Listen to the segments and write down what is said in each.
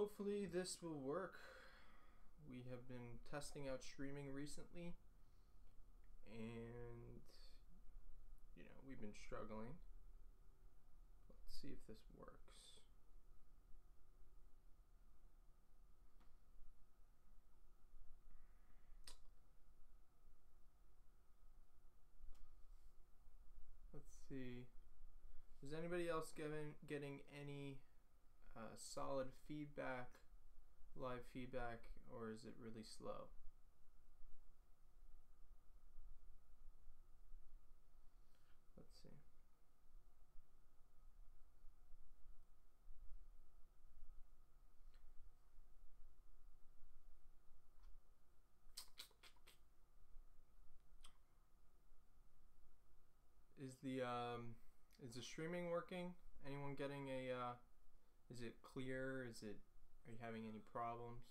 Hopefully this will work. We have been testing out streaming recently, and we've been struggling. Let's see if this works. Let's see. Is anybody else getting any solid feedback, live feedback, or is it really slow? Let's see. Is the streaming working? Anyone getting a is it clear? Are you having any problems?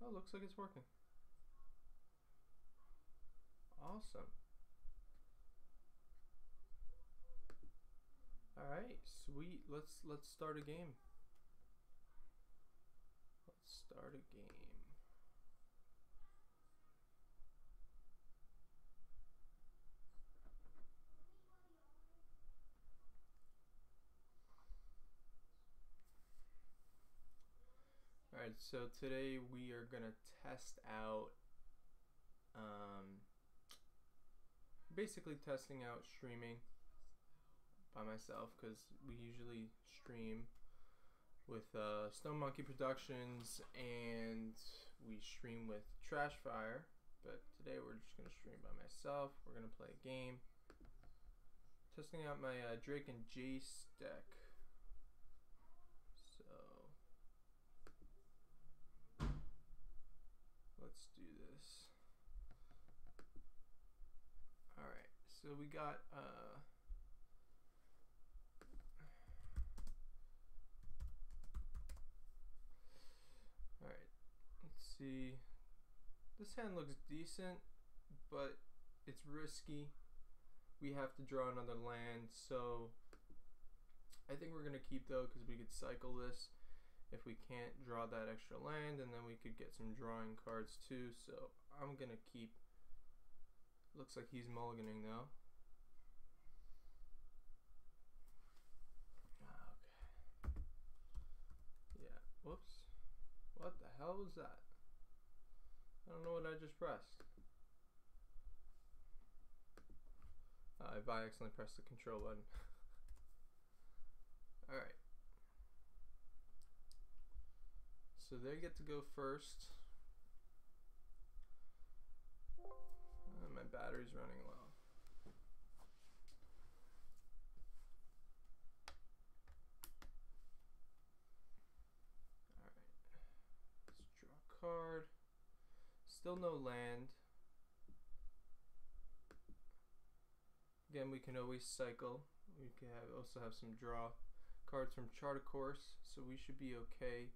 Oh, looks like it's working. Awesome. All right, sweet. Let's start a game. Let's start a game. Alright, so today we are going to test out, basically testing out streaming by myself, because we usually stream with Stone Monkey Productions and we stream with Trash Fire, but today we're just going to stream by myself. We're going to play a game. Testing out my Drake and Jace deck. So let's do this. Alright, so we got alright, let's see. This hand looks decent, but it's risky. We have to draw another land, so I think we're gonna keep though, because we could cycle this if we can't draw that extra land, and then we could get some drawing cards too. So I'm gonna keep. Looks like he's mulliganing though. Okay. Yeah. Whoops. What the hell was that? I don't know what I just pressed. I by accidentally pressed the control button. Alright. So they get to go first. My battery's running low. Alright. Let's draw a card. Still no land. Again, we can always cycle. We can also have some draw cards from Chart a Course, so we should be okay.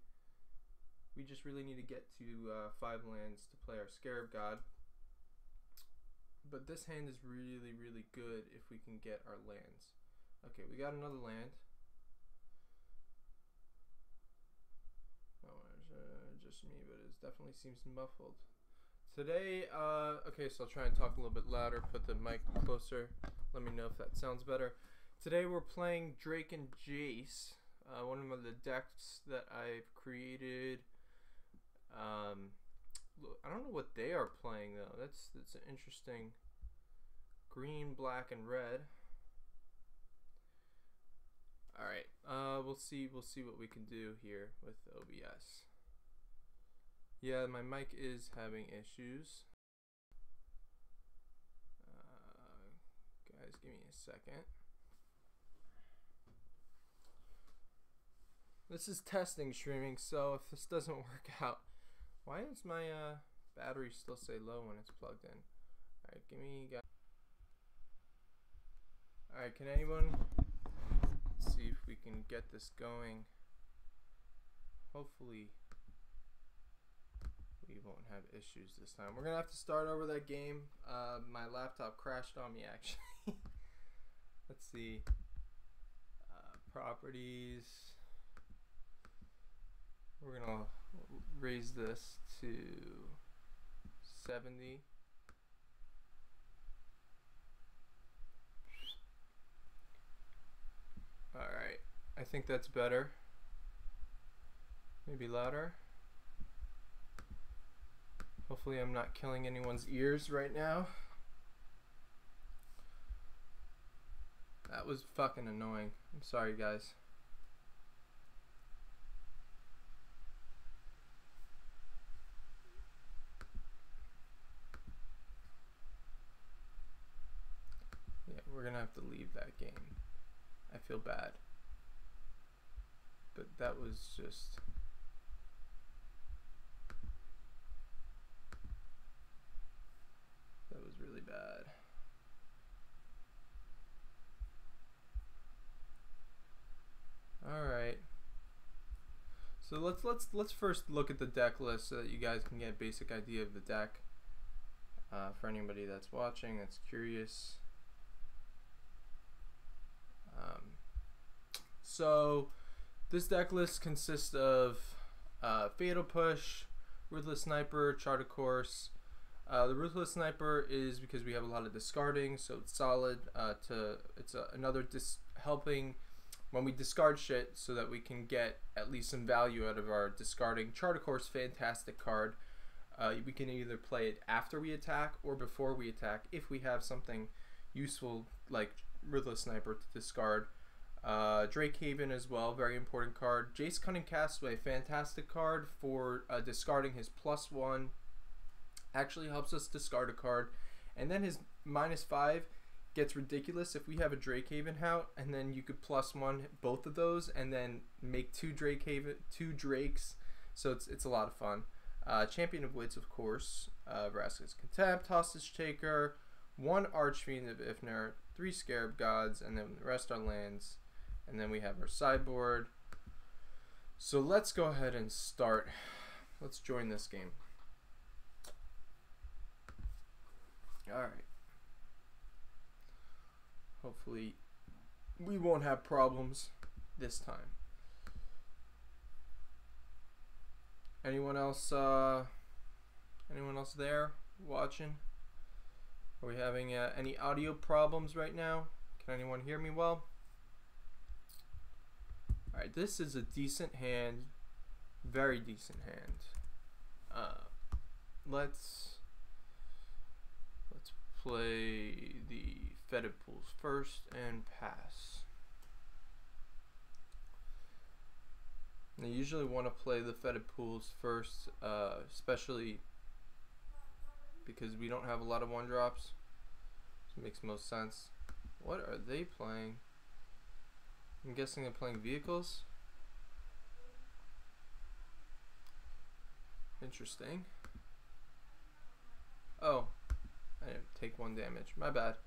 We just really need to get to 5 lands to play our Scarab God. But this hand is really, really good if we can get our lands. Okay, we got another land. Oh, it's just me, but it definitely seems muffled. Today, okay, so I'll try and talk a little bit louder, put the mic closer. Let me know if that sounds better. Today we're playing Drake and Jace, one of the decks that I've created. I don't know what they are playing though. That's an interesting. Green, black, and red. All right. We'll see what we can do here with OBS. Yeah, my mic is having issues. Guys, give me a second. This is testing streaming, so if this doesn't work out. Why does my battery still say low when it's plugged in? Alright, give me... Alright, can anyone... Let's see if we can get this going. Hopefully we won't have issues this time. We're going to have to start over that game. My laptop crashed on me, actually. Let's see. Properties... We're gonna raise this to 70. Alright, I think that's better. Maybe louder. Hopefully I'm not killing anyone's ears right now. That was fucking annoying. I'm sorry, guys. Yeah, we're gonna have to leave that game. I feel bad. But that was just... that was really bad. Alright. So let's first look at the deck list so that you guys can get a basic idea of the deck. For anybody that's watching, that's curious. So this deck list consists of Fatal Push, Ruthless Sniper, Charter Course. The Ruthless Sniper is because we have a lot of discarding, so it's solid. It's another helping when we discard shit so that we can get at least some value out of our discarding. Charter Course, fantastic card. We can either play it after we attack or before we attack if we have something useful like Ruthless Sniper to discard. Drake Haven as well, very important card. Jace Cunning Castaway, fantastic card for discarding his +1. Actually helps us discard a card. And then his -5 gets ridiculous if we have a Drake Haven out, and then you could +1 both of those and then make two Drakes. So it's a lot of fun. Champion of Wits, of course. Vraska's Contempt, Hostage Taker, 1 Archfiend of Ifnir, 3 Scarab Gods, and then the rest are lands. And then we have our sideboard. So let's go ahead and start. Let's join this game. Alright. Hopefully we won't have problems this time. Anyone else there watching? Are we having any audio problems right now? Can anyone hear me well? Alright, this is a decent hand. Very decent hand. Let's play the Fetid Pools first and pass. I usually want to play the Fetid Pools first, especially because we don't have a lot of 1-drops. So it makes most sense. What are they playing? I'm guessing they're playing vehicles. Interesting. Oh, I didn't take 1 damage. My bad.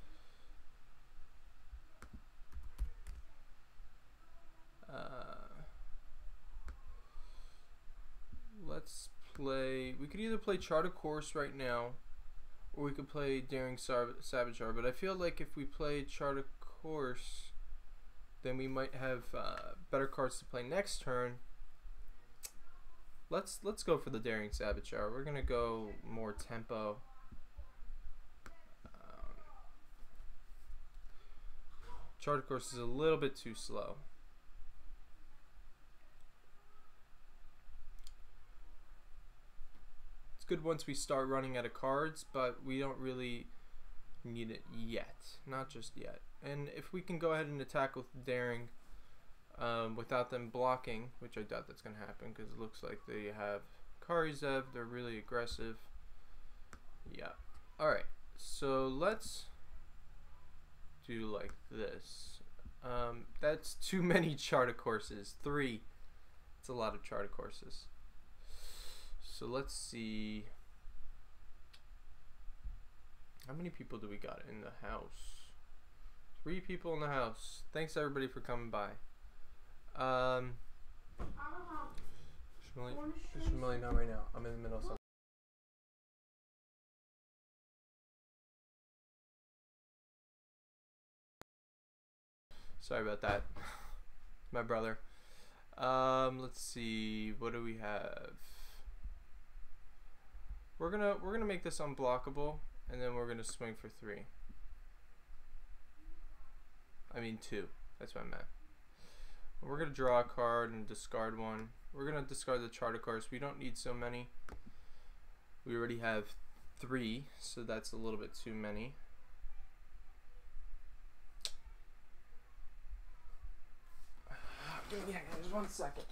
Let's play. We could either play Charter Course right now, or we could play Daring Saboteur. But I feel like if we play Charter Course, then we might have better cards to play next turn. Let's go for the Daring Saboteur. We're gonna go more tempo. Charter Course is a little bit too slow. It's good once we start running out of cards, but we don't really need it yet. Not just yet. And if we can go ahead and attack with Daring without them blocking, which I doubt that's going to happen because it looks like they have Karizev. They're really aggressive. Yeah. Alright, so let's do like this. That's too many Charter Courses. 3. It's a lot of Charter Courses. So let's see. How many people do we got in the house? 3 people in the house. Thanks everybody for coming by. Just really not right now. I'm in the middle of something. Sorry about that. My brother. Let's see. What do we have? We're gonna make this unblockable, and then we're gonna swing for 3. I mean 2. That's what I meant. We're gonna draw a card and discard one. We're gonna discard the charter cards. We don't need so many. We already have 3, so that's a little bit too many. Give me just 1 second.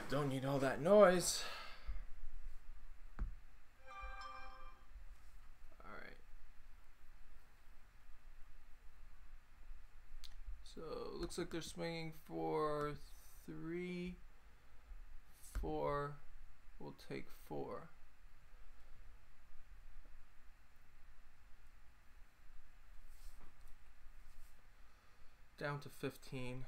Don't need all that noise. Alright. So, looks like they're swinging for 3, 4. We'll take 4. Down to 15.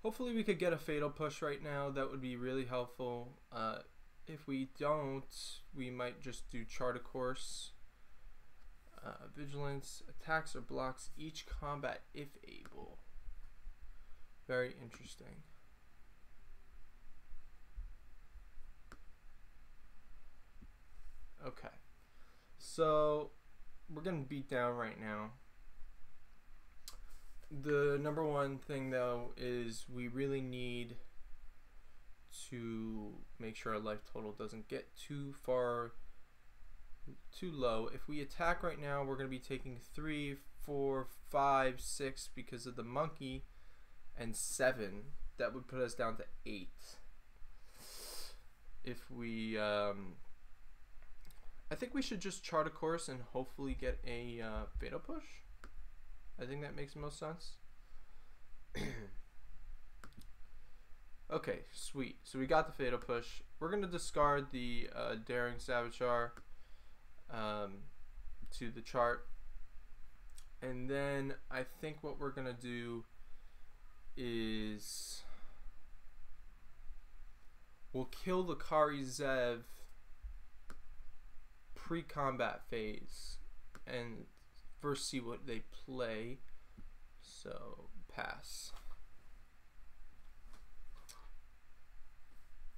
Hopefully we could get a fatal push right now. That would be really helpful. If we don't, we might just do chart a course. Vigilance, attacks or blocks each combat if able. Very interesting. Okay. So we're getting beat down right now. The number one thing though is we really need to make sure our life total doesn't get too low. If we attack right now, we're going to be taking 3, 4, 5, 6 because of the monkey, and 7. That would put us down to 8. If we I think we should just chart a course and hopefully get a fatal push. I think that makes the most sense. Okay, sweet. So we got the fatal push. We're going to discard the Daring Savitar to the chart. And then I think what we're going to do is we'll kill the Kari Zev pre-combat phase and first see what they play. So pass.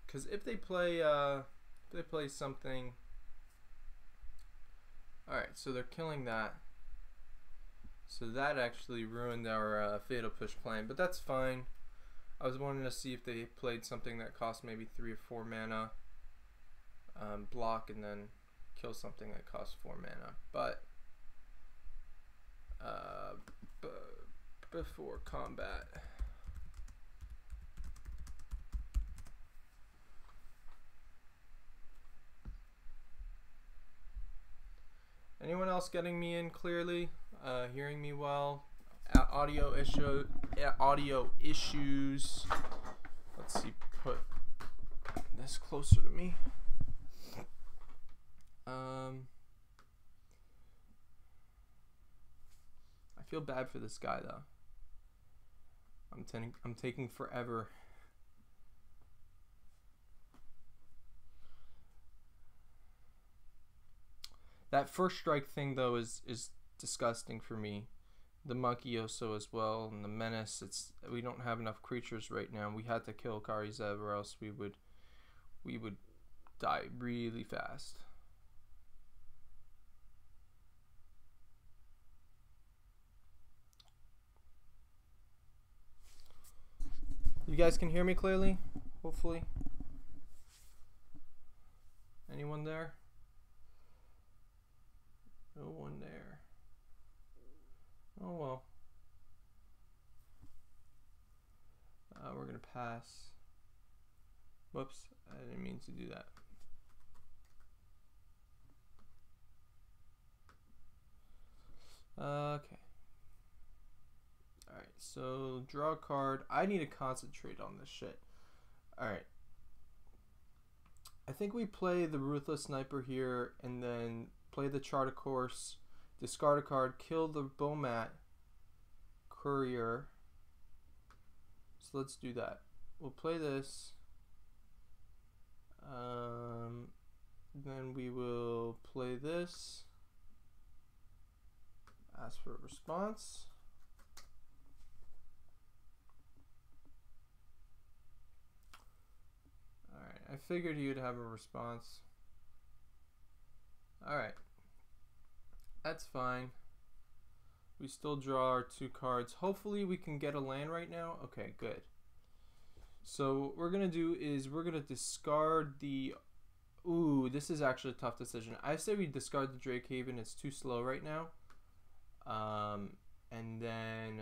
Because if they play something, all right. So they're killing that. So that actually ruined our fatal push plan, but that's fine. I was wanting to see if they played something that cost maybe 3 or 4 mana, block, and then kill something that costs 4 mana. But before combat, anyone else getting me in clearly? Hearing me well? Audio issues. Let's see. Put this closer to me. I feel bad for this guy though. I'm taking forever. That first strike thing though is disgusting for me. The monkey also as well, and the menace. We don't have enough creatures right now. We had to kill Kari Zev or else we would die really fast. You guys can hear me clearly, hopefully. Anyone there? No one there. Oh well. We're gonna pass. Whoops, I didn't mean to do that. Okay. Alright, so draw a card. I need to concentrate on this shit. Alright. I think we play the Ruthless Sniper here and then play the Chart a Course, discard a card, kill the Bomat Courier. So let's do that. We'll play this. Then we will play this. Ask for a response. Alright, I figured you'd have a response. Alright. That's fine. We still draw our 2 cards. Hopefully we can get a land right now. Okay, good. So what we're going to do is we're going to discard the... Ooh, this is actually a tough decision. I say we discard the Drake Haven. It's too slow right now. And then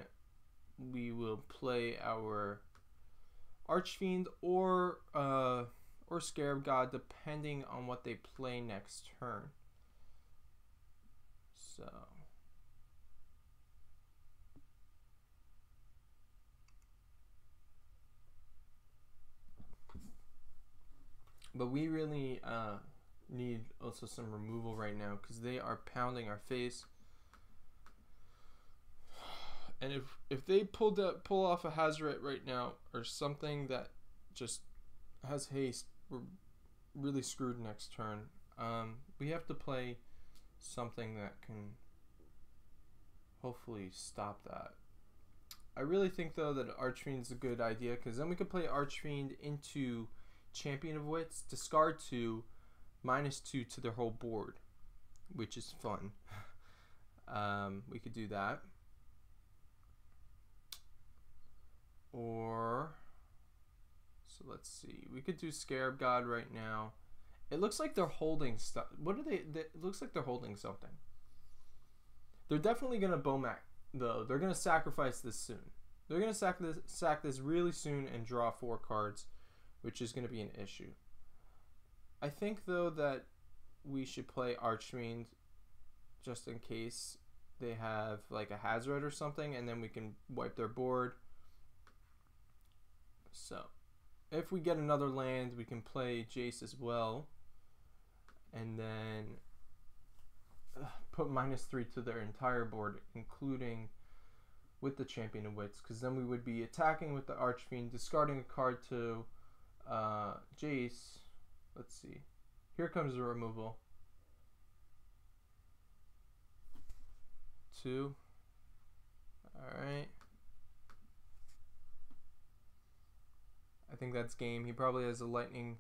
we will play our Archfiend or Scarab God, depending on what they play next turn. So but we really need also some removal right now because they are pounding our face. And if they pull off a Hazoret right now or something that just has haste, we're really screwed next turn. We have to play something that can hopefully stop that. I really think though that Archfiend is a good idea because then we could play Archfiend into Champion of Wits, discard 2, -2 to their whole board, which is fun. We could do that. Or, so let's see, we could do Scarab God right now. It looks like they're holding stuff. What are they? It looks like they're holding something. They're definitely going to Bomac, though. They're going to sacrifice this soon. They're going to sack this really soon and draw 4 cards, which is going to be an issue. I think, though, that we should play Archfiend just in case they have like a Hazoret or something, and then we can wipe their board. So, if we get another land, we can play Jace as well. And then put -3 to their entire board, including with the Champion of Wits. Because then we would be attacking with the Archfiend, discarding a card to Jace. Let's see. Here comes the removal. 2. Alright. I think that's game. He probably has a lightning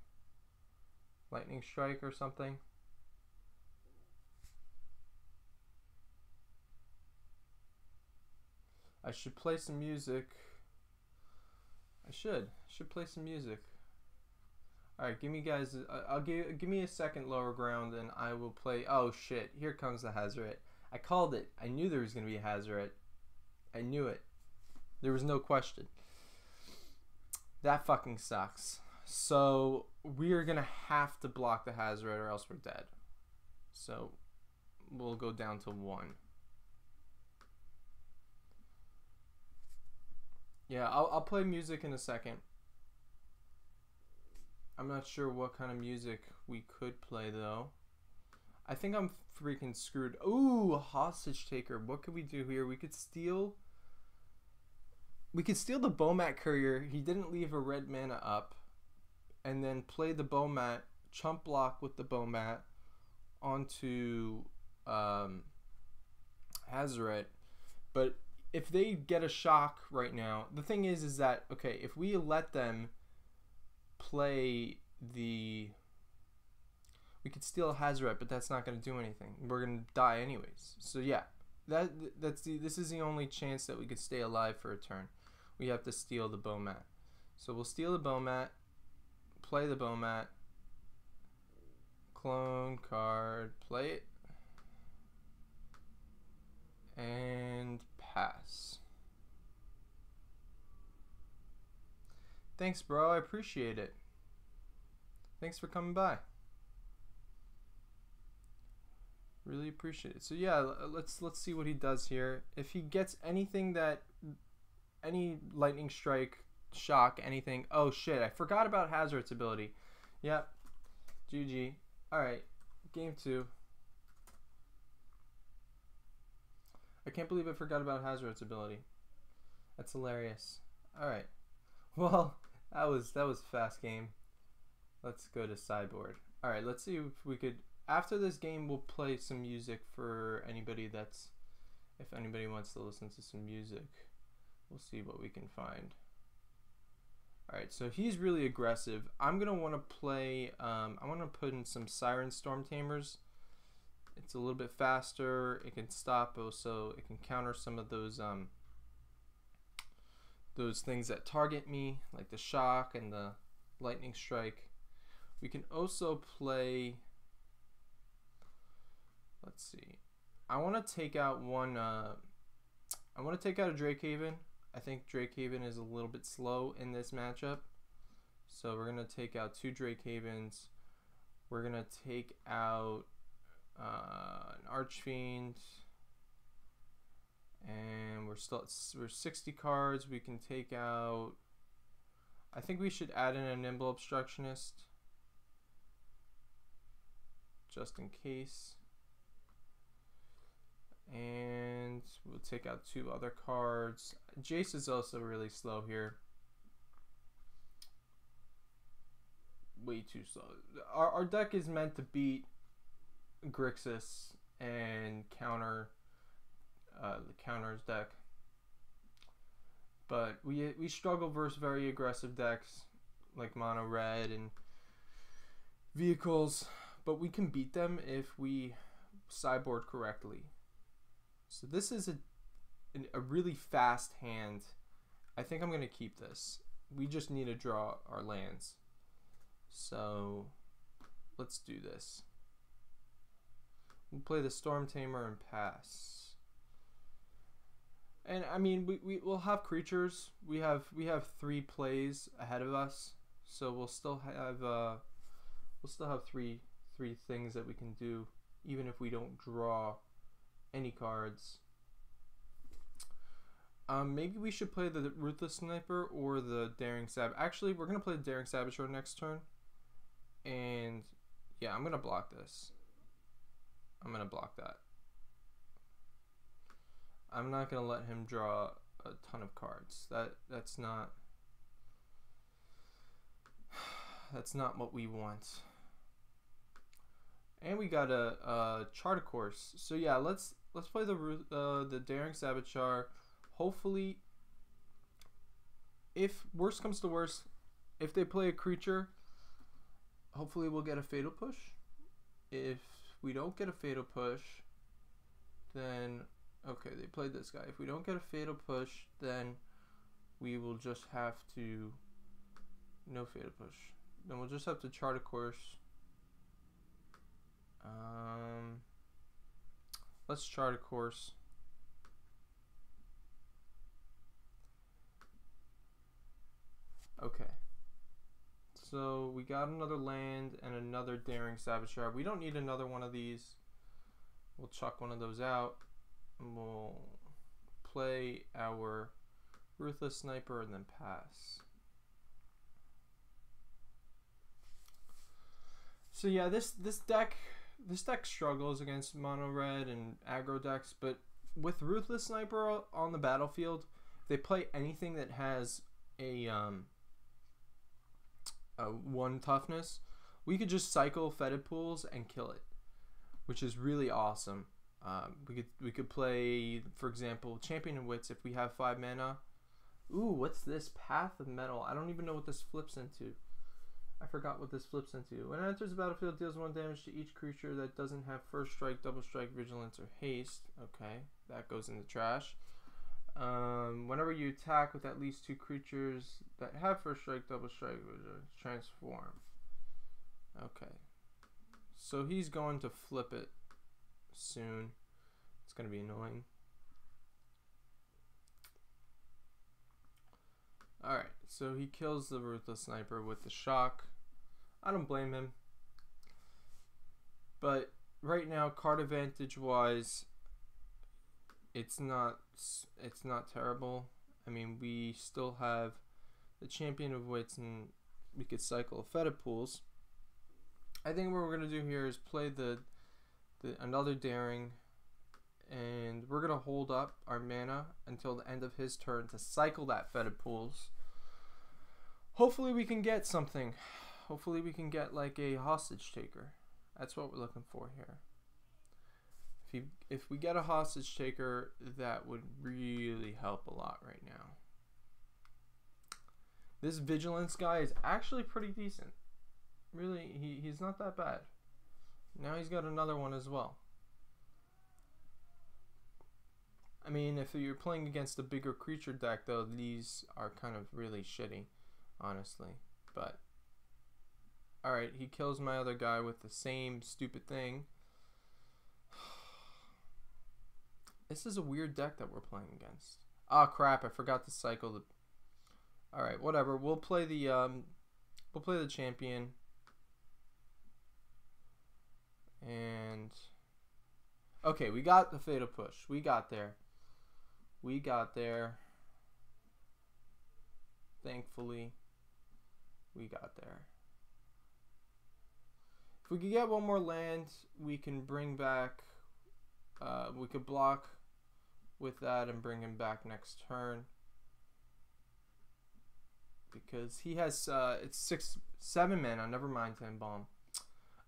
strike or something. I should play some music. I should play some music. All right, give me guys. Give me a second lower ground, and I will play. Oh shit! Here comes the Hazoret. I called it. I knew there was gonna be a Hazoret. I knew it. There was no question. That fucking sucks. So we are gonna have to block the Hazoret, or else we're dead. So we'll go down to 1. Yeah, I'll play music in a second. I'm not sure what kind of music we could play though. I think I'm freaking screwed. Ooh, a hostage taker. What could we do here? We could steal the Bomat Courier. He didn't leave a red mana up. And then play the Bomat, chump block with the Bomat onto Hazoret. But if they get a shock right now, the thing is that, okay, if we let them play the... We could steal a Hazoret, but that's not going to do anything. We're going to die anyways. So yeah, this is the only chance that we could stay alive for a turn. We have to steal the Bomat. So we'll steal the Bomat, play the Bomat, clone card, play it, and pass. Thanks, bro. I appreciate it. Thanks for coming by. Really appreciate it. So yeah, let's see what he does here. If he gets anything that, any lightning strike, shock, anything. Oh shit! I forgot about Hazoret's ability. Yep. GG. All right. Game 2. I can't believe I forgot about Hazoret's ability. That's hilarious. All right. Well, that was a fast game. Let's go to sideboard. Alright, let's see if we could... After this game, we'll play some music for anybody that's... If anybody wants to listen to some music, we'll see what we can find. Alright, so he's really aggressive. I'm going to want to play... I want to put in some Siren Storm Tamers. It's a little bit faster. It can stop also. It can counter some of those things that target me, like the shock and the lightning strike. We can also play... Let's see. I want to take out one... I want to take out a Drakehaven. I think Drakehaven is a little bit slow in this matchup. So we're going to take out 2 Drakehavens. We're going to take out an Archfiend. And we're 60 cards. We can take out... I think we should add in a Nimble Obstructionist, just in case. And we'll take out 2 other cards. Jace is also really slow here. Way too slow. Our deck is meant to beat Grixis and counter the counters deck. But we struggle versus very aggressive decks like Mono Red and Vehicles. But we can beat them if we sideboard correctly. So this is a really fast hand. I think I'm going to keep this. We just need to draw our lands. So let's do this. We'll play the Storm Tamer and pass. And I mean, we'll have creatures. We have 3 plays ahead of us, so we'll still have three things that we can do, even if we don't draw any cards. Maybe we should play the Ruthless Sniper or the Daring Saboteur. Actually, we're gonna play the Daring Saboteur next turn, and yeah, I'm gonna block this. I'm gonna block that. I'm not gonna let him draw a ton of cards. That's not what we want. And we got a Chart a Course. So yeah, let's play the Daring Saboteur. Hopefully, if worst comes to worst, if they play a creature, hopefully we'll get a Fatal Push. If we don't get a Fatal Push, then okay, they played this guy. If we don't get a Fatal Push, then we will just have to no Fatal Push. Then we'll just have to Chart a Course. Let's Chart a Course. Okay. So we got another land and another Daring Saboteur. We don't need another one of these. We'll chuck one of those out. And we'll play our Ruthless Sniper and then pass. So yeah, this deck struggles against mono red and aggro decks, but with Ruthless Sniper on the battlefield, if they play anything that has a 1 toughness, we could just cycle Fetid Pools and kill it, which is really awesome. We could play, for example, Champion of Wits if we have 5 mana. Ooh, what's this? Path of Metal. I don't even know what this flips into. I forgot what this flips into. When it enters the battlefield, deals 1 damage to each creature that doesn't have First Strike, Double Strike, Vigilance, or Haste. Okay, that goes in the trash. Whenever you attack with at least 2 creatures that have First Strike, Double Strike, transform. Okay, so he's going to flip it soon. It's going to be annoying. Alright, so he kills the Ruthless Sniper with the shock. I don't blame him. But right now, card advantage wise, it's not terrible. I mean, we still have the Champion of Wits and we could cycle Fetid Pools. I think what we're going to do here is play another Daring, and we're going to hold up our mana until the end of his turn to cycle that Fetid Pools. Hopefully we can get something. Hopefully we can get like a hostage taker. That's what we're looking for here. If we get a hostage taker, that would really help a lot right now. This vigilance guy is actually pretty decent. Really, he's not that bad. Now he's got another one as well. I mean, if you're playing against a bigger creature deck, though, these are kind of really shitty, honestly. But, alright, he kills my other guy with the same stupid thing. This is a weird deck that we're playing against. Oh crap, I forgot to cycle the... Alright, whatever. We'll play the champion. And... Okay, we got the fatal push. We got there. We got there. Thankfully, we got there. If we could get one more land, we can bring back... we could block with that and bring him back next turn. Because he has... it's 7 mana. Never mind 10 bomb.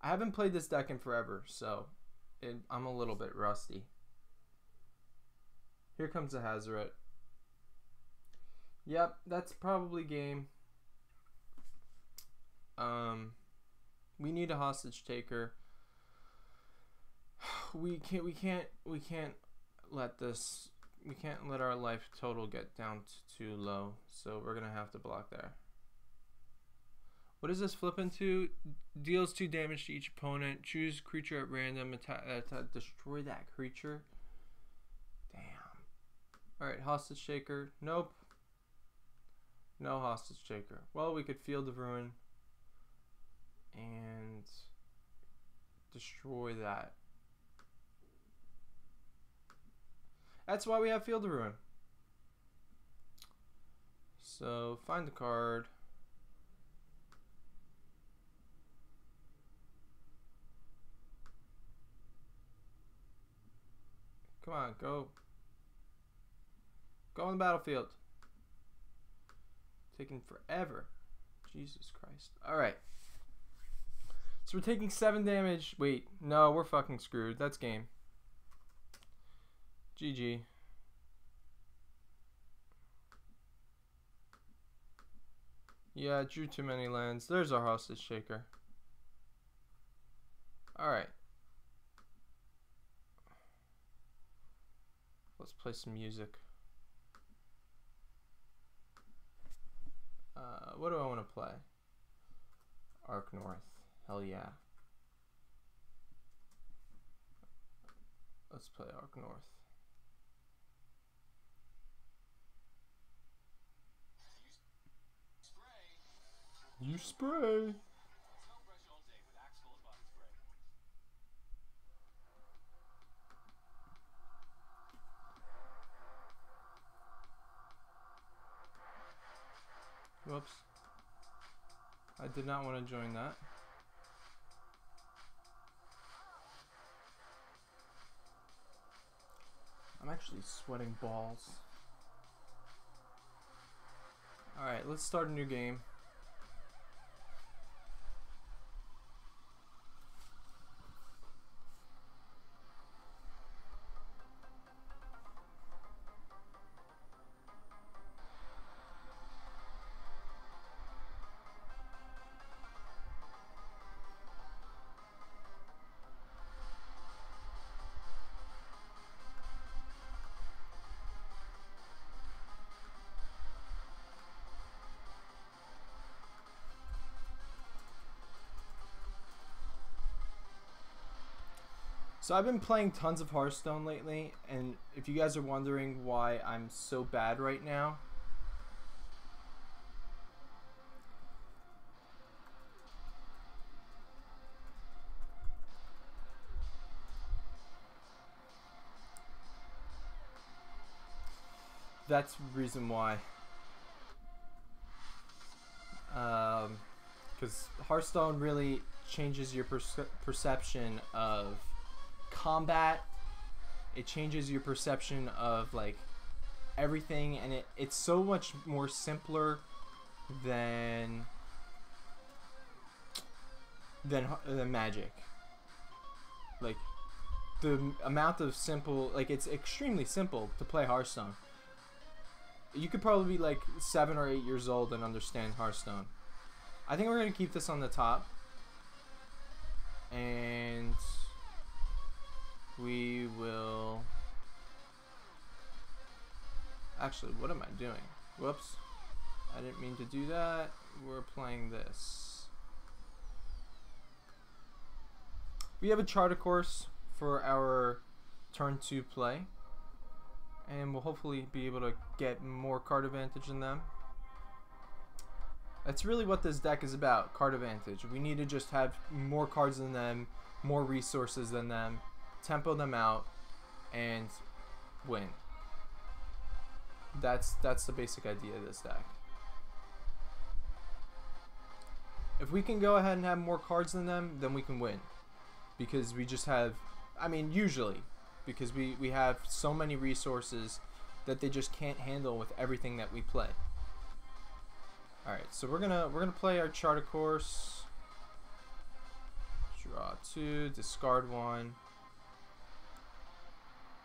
I haven't played this deck in forever, so... I'm a little bit rusty. Here comes a Hazoret. Yep, that's probably game. We need a hostage taker. We can't let this. We can't let our life total get down too low. So we're gonna have to block there. What does this flip into? Deals 2 damage to each opponent. Choose creature at random. Attack, destroy that creature. Damn. Alright, hostage taker. Nope. No hostage taker. Well, we could Field of Ruin and destroy that. That's why we have Field of Ruin. So, find the card. Come on, go. Go on the battlefield. Taking forever. Jesus Christ. Alright. So we're taking 7 damage. Wait, no, we're fucking screwed. That's game. GG. Yeah, drew too many lands. There's our hostage shaker. Alright. Let's play some music. What do I want to play? Arc North. Hell yeah. Let's play Arc North. You spray. Whoops. I did not want to join that. I'm actually sweating balls. Alright, let's start a new game. So I've been playing tons of Hearthstone lately, and if you guys are wondering why I'm so bad right now, that's the reason why. Because Hearthstone really changes your perception of combat. It changes your perception of like everything, and it's so much more simpler than than Magic. Like, the amount of simple, like, it's extremely simple to play Hearthstone. You could probably be like 7 or 8 years old and understand Hearthstone. I think we're gonna keep this on the top, and we will. Actually, what am I doing? Whoops, I didn't mean to do that. We're playing this. We have a charter course for our turn 2 play, and we'll hopefully be able to get more card advantage than them. That's really what this deck is about, card advantage. We need to just have more cards than them, more resources than them, tempo them out, and win. That's the basic idea of this deck. If we can go ahead and have more cards than them, then we can win. Because we just have, I mean, usually, because we have so many resources that they just can't handle with everything that we play. All right, so we're gonna play our charter course. Draw 2, discard 1.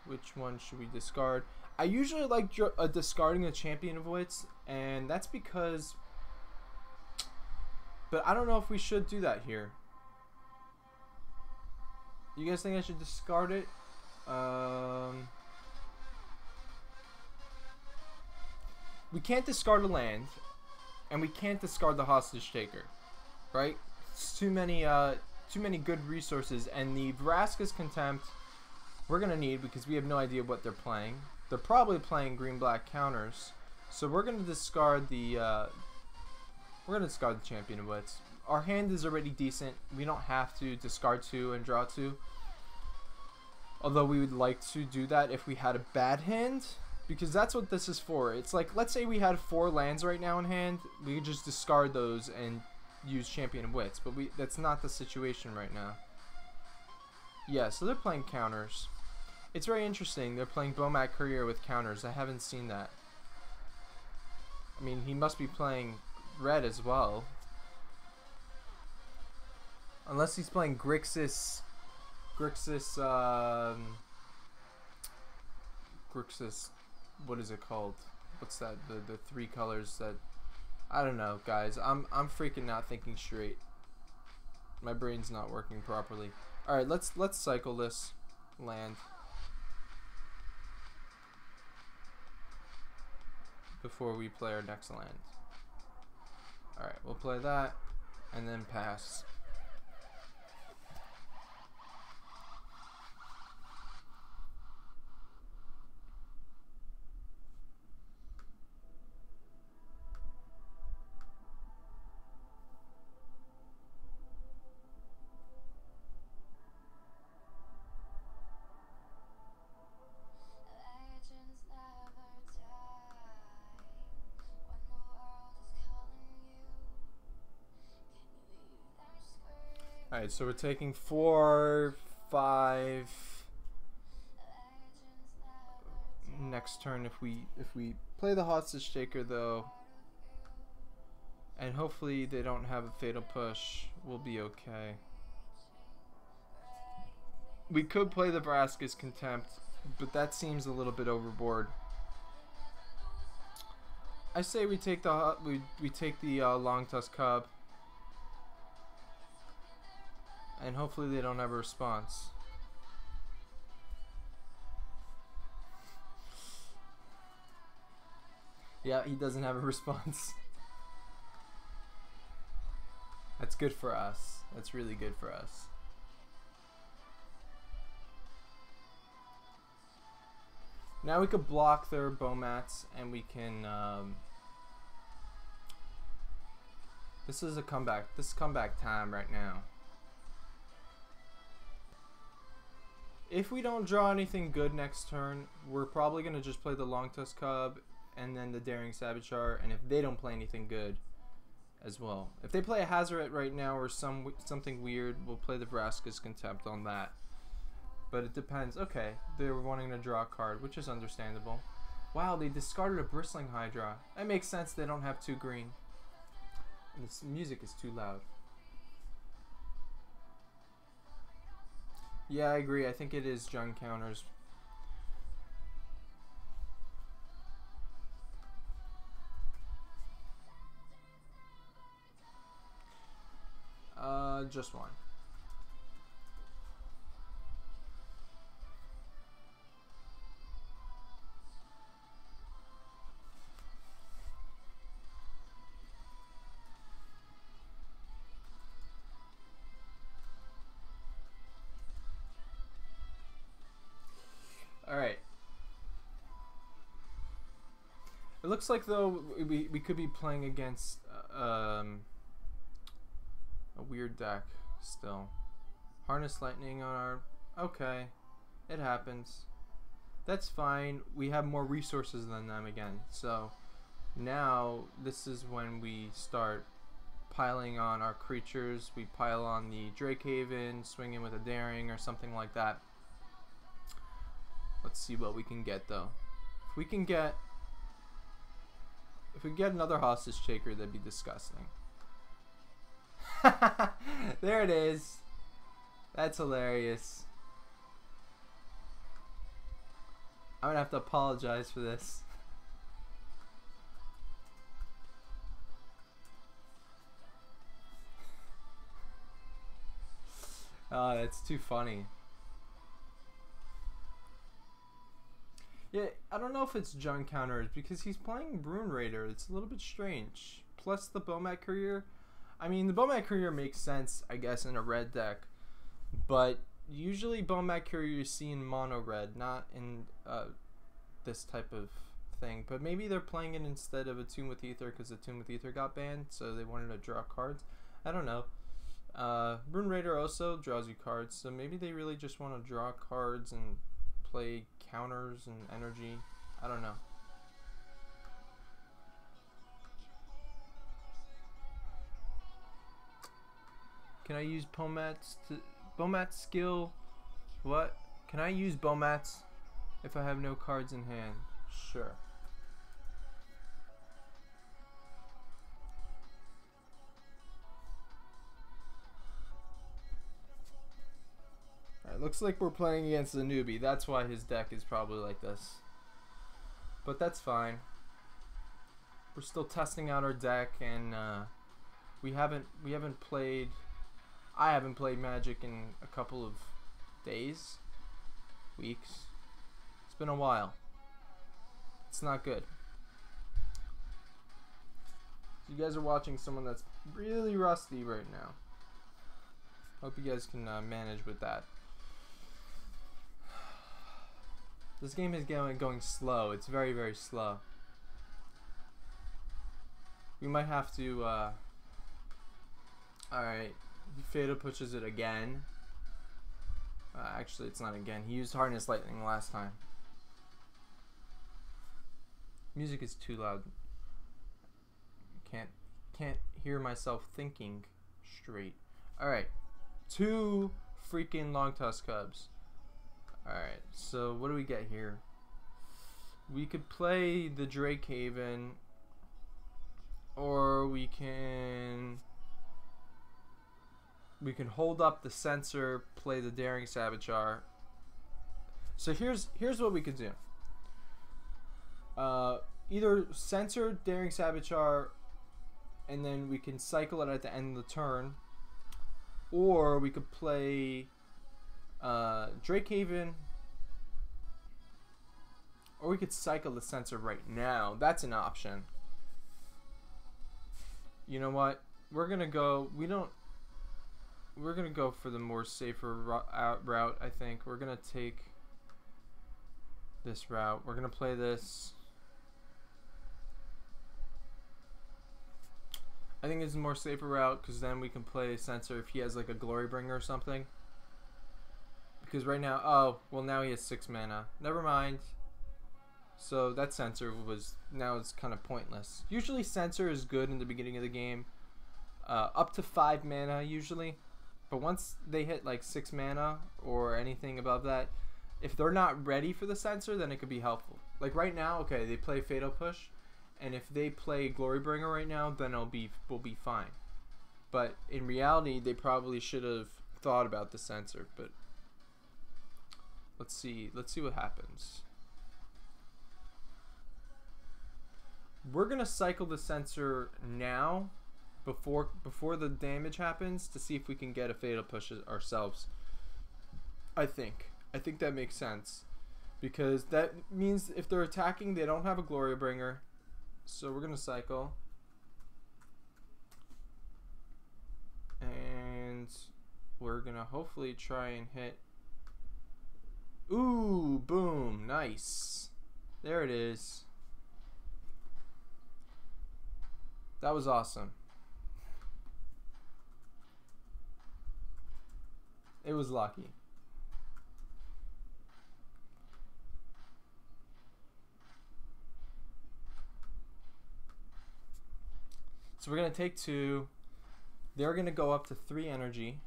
Which one should we discard? I usually like discarding the Champion of Wits, and that's because. But I don't know if we should do that here. You guys think I should discard it? We can't discard a land, and we can't discard the Hostage Taker, right? It's too many good resources, and the Vraska's Contempt we're gonna need because we have no idea what they're playing. They're probably playing green-black counters, so we're gonna discard the Champion of Wits. Our hand is already decent. We don't have to discard 2 and draw 2. Although we would like to do that if we had a bad hand, because that's what this is for. It's like, let's say we had 4 lands right now in hand, we could just discard those and use Champion of Wits, but that's not the situation right now. Yeah, so they're playing counters. It's very interesting. They're playing Bomat Courier with counters. I haven't seen that. I mean, he must be playing red as well. Unless he's playing Grixis, what is it called? What's that? The 3 colors that, I don't know, guys. I'm freaking not thinking straight. My brain's not working properly. All right, let's cycle this land before we play our next land. All right, we'll play that and then pass. Alright, so we're taking 4, 5. Next turn, if we play the Hostage Taker though, and hopefully they don't have a Fatal Push, we'll be okay. We could play the Vraska's Contempt, but that seems a little bit overboard. I say we take the Long Tusk Cub. And hopefully they don't have a response. Yeah, he doesn't have a response. That's good for us. That's really good for us. Now we could block their Bomats, and we can. This is a comeback. This is comeback time right now. If we don't draw anything good next turn, we're probably going to just play the Long Tusk Cub and then the Daring Saboteur, and if they don't play anything good as well. If they play a Hazoret right now or something weird, we'll play the Vraska's Contempt on that. But it depends. Okay, they were wanting to draw a card, which is understandable. Wow, they discarded a Bristling Hydra. That makes sense, they don't have 2 green. And this music is too loud. Yeah, I agree. I think it is junk counters. Just one. All right. It looks like though we could be playing against a weird deck still. Harness lightning on our. Okay, it happens. That's fine. We have more resources than them again. So now this is when we start piling on our creatures. We pile on the Drakehaven, swing in with a Daring or something like that. Let's see what we can get though. If we get another hostage taker, that'd be disgusting. There it is. That's hilarious. I'm gonna have to apologize for this. Oh, that's too funny. Yeah, I don't know if it's junk counters because he's playing Rune Raider. It's a little bit strange. Plus the Bomat Courier. I mean, the Bomat Courier makes sense, I guess, in a red deck. But usually Bomat Courier you see in mono red, not in this type of thing. But maybe they're playing it instead of Attune with Ether because Attune with Ether got banned, so they wanted to draw cards. I don't know. Rune Raider also draws you cards, so maybe they really just want to draw cards and play counters and energy. I don't know. Can I use Bomat's skill? What? Can I use Bomat's if I have no cards in hand? Sure. Alright, looks like we're playing against a newbie. That's why his deck is probably like this. But that's fine. We're still testing out our deck, and we haven't played. I haven't played Magic in a couple of days, weeks. It's been a while. It's not good. You guys are watching someone that's really rusty right now. Hope you guys can manage with that. This game is going slow. It's very, very slow. We might have to. Alright. Fatal pushes it again. Actually, it's not again. He used Harness Lightning last time. Music is too loud. Can't hear myself thinking straight. Alright. 2 freaking Long Tusk Cubs. Alright, so what do we get here? We could play the Drakehaven, or we can hold up the Censor, play the Daring Saboteur. So here's what we could do. Either Censor, Daring Saboteur, and then we can cycle it at the end of the turn, or we could play Drakehaven, or we could cycle the Censor right now. That's an option. You know what? We're gonna go. We're gonna go for the more safer route. I think we're gonna take this route. We're gonna play this. I think it's a more safer route because then we can play Censor if he has like a Glory Bringer or something. Because right now, oh, well now he has 6 mana. Never mind. So that Censor was, now it's kind of pointless. Usually Censor is good in the beginning of the game. Up to 5 mana usually. But once they hit like 6 mana or anything above that, if they're not ready for the Censor, then it could be helpful. Like right now, okay, they play Fatal Push. And if they play Glorybringer right now, then we'll be fine. But in reality, they probably should have thought about the Censor. But Let's see what happens. We're gonna cycle the sensor now before the damage happens to see if we can get a fatal push ourselves. I think that makes sense, because that means if they're attacking, they don't have a Glory Bringer. So we're gonna cycle, and we're gonna hopefully try and hit. Ooh, boom, nice. There it is. That was awesome. It was lucky. So we're going to take 2. They're going to go up to 3 energy.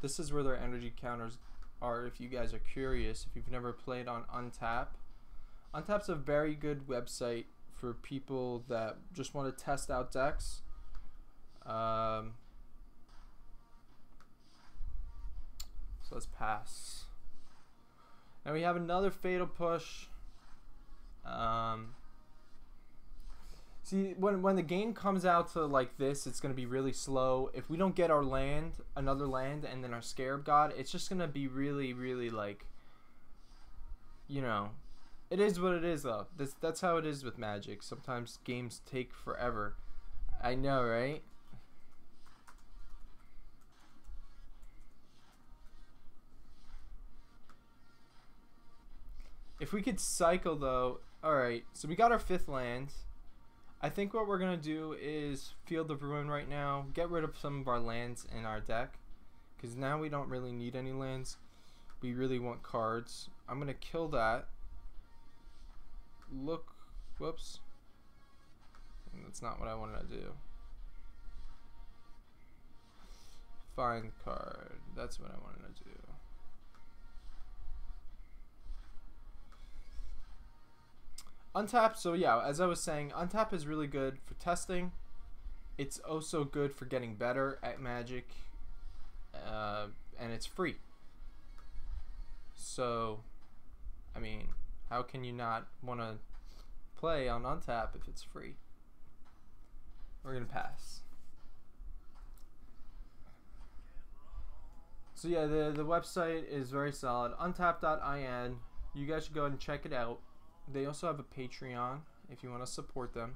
This is where their energy counters are, if you guys are curious, if you've never played on Untap. Untap's a very good website for people that just want to test out decks. So let's pass. And we have another fatal push. See, when the game comes out to like this, it's going to be really slow. If we don't get our land, another land, and then our Scarab God, it's just going to be really, really like, you know, it is what it is though. That's how it is with Magic. Sometimes games take forever. I know, right? If we could cycle though, alright, so we got our 5th land. I think what we're going to do is Field of Ruin right now, get rid of some of our lands in our deck, because now we don't really need any lands. We really want cards. I'm going to kill that. Look, whoops. That's not what I wanted to do. Find card. That's what I wanted to do. Untap, so yeah, as I was saying, Untap is really good for testing. It's also good for getting better at Magic, and it's free. So, I mean, how can you not want to play on Untap if it's free? We're going to pass. So yeah, the website is very solid. Untap.in. You guys should go ahead and check it out. They also have a Patreon if you want to support them.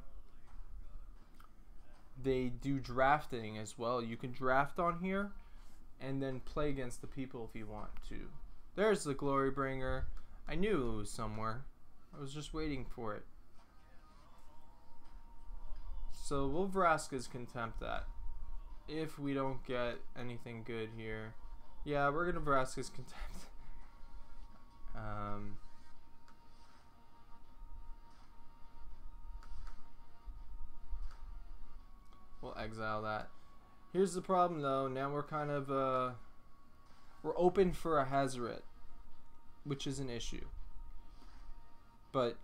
They do drafting as well. You can draft on here and then play against the people if you want to. There's the Glory Bringer. I knew it was somewhere. I was just waiting for it. So we'll Vraska's Contempt that if we don't get anything good here. Yeah, we're gonna Vraska's Contempt. We'll exile that. Here's the problem though. Now we're kind of we're open for a Hazoret, which is an issue. But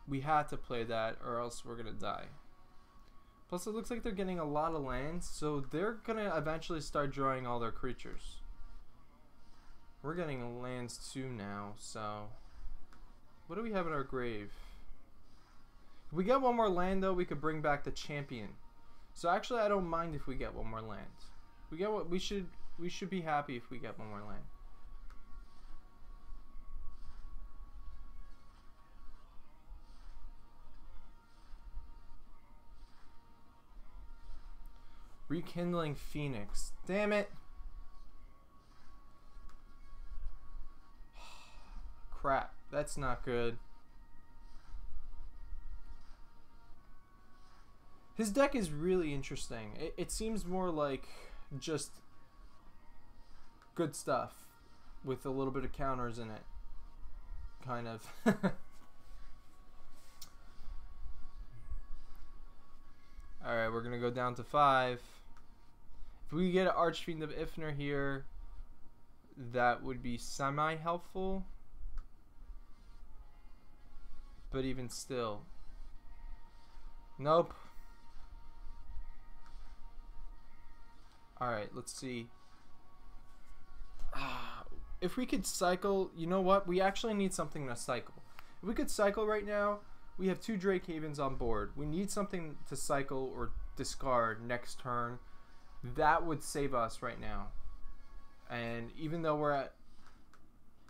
we had to play that or else we're gonna die. Plus it looks like they're getting a lot of lands, so they're gonna eventually start drawing all their creatures. We're getting lands too now, so what do we have in our grave? If we get one more land though, we could bring back the champion. So actually I don't mind if we get one more land. We get what we should be happy if we get one more land. Rekindling Phoenix. Damn it. Crap. That's not good. His deck is really interesting. It seems more like just good stuff with a little bit of counters in it. Kind of. Alright, we're going to go down to 5. If we get an Archfiend of Ifnir here, that would be semi-helpful. But even still. Nope. Alright, let's see. if we could cycle, you know what? We actually need something to cycle. If we could cycle right now, we have 2 Drake Havens on board. We need something to cycle or discard next turn. That would save us right now. And even though we're at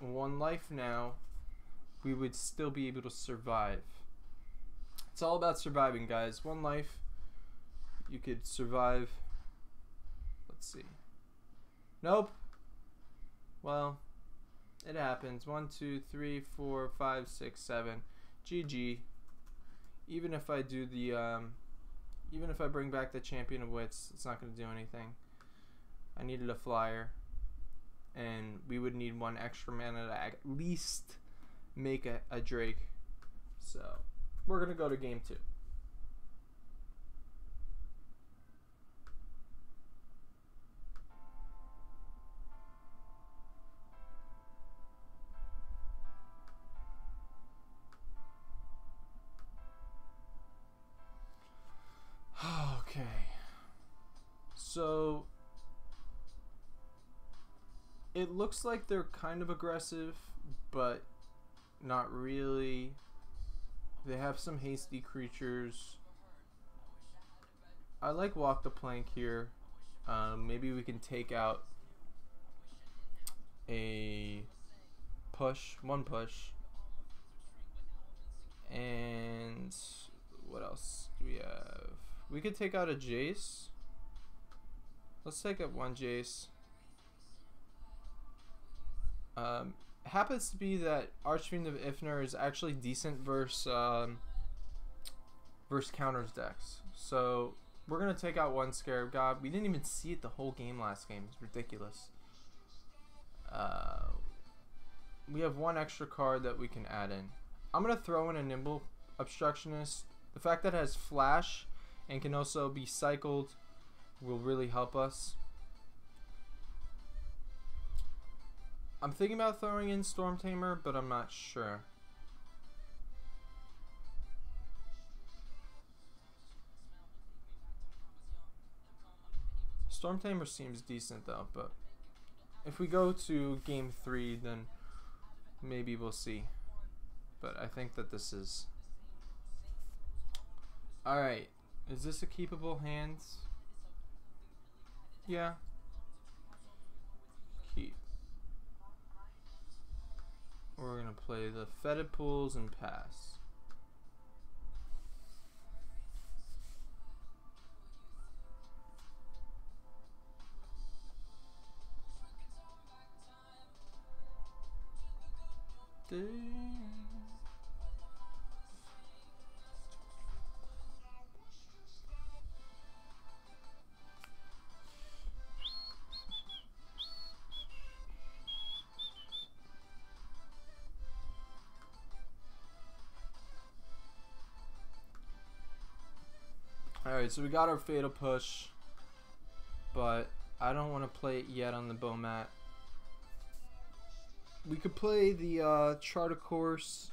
1 life now, we would still be able to survive. It's all about surviving, guys. 1 life, you could survive. Let's see. Nope. Well, it happens. 1, 2, 3, 4, 5, 6, 7. GG. Even if I do the, even if I bring back the Champion of Wits, it's not going to do anything. I needed a flyer, and we would need 1 extra mana to at least make a Drake. So, we're going to go to game 2. Okay. So, it looks like they're kind of aggressive, but not really. They have some hasty creatures. I like walk the plank here. Maybe we can take out a push, 1 push. And what else do we have? We could take out a Jace. Let's take out 1 Jace. Happens to be that Archfiend of Ifnir is actually decent versus counters decks. So we're gonna take out 1 Scarab God. We didn't even see it the whole game last game. It's ridiculous. We have 1 extra card that we can add in. I'm gonna throw in a Nimble Obstructionist. The fact that it has flash and can also be cycled will really help us. I'm thinking about throwing in Storm Tamer, but I'm not sure. Storm Tamer seems decent though, but if we go to game 3, then maybe we'll see. But I think that this is... Alright, is this a keepable hand? Yeah. Keep. We're gonna play the Fetid Pools and pass. Alright, so we got our Fatal Push, but I don't want to play it yet on the Bomat. We could play the Chart of Course,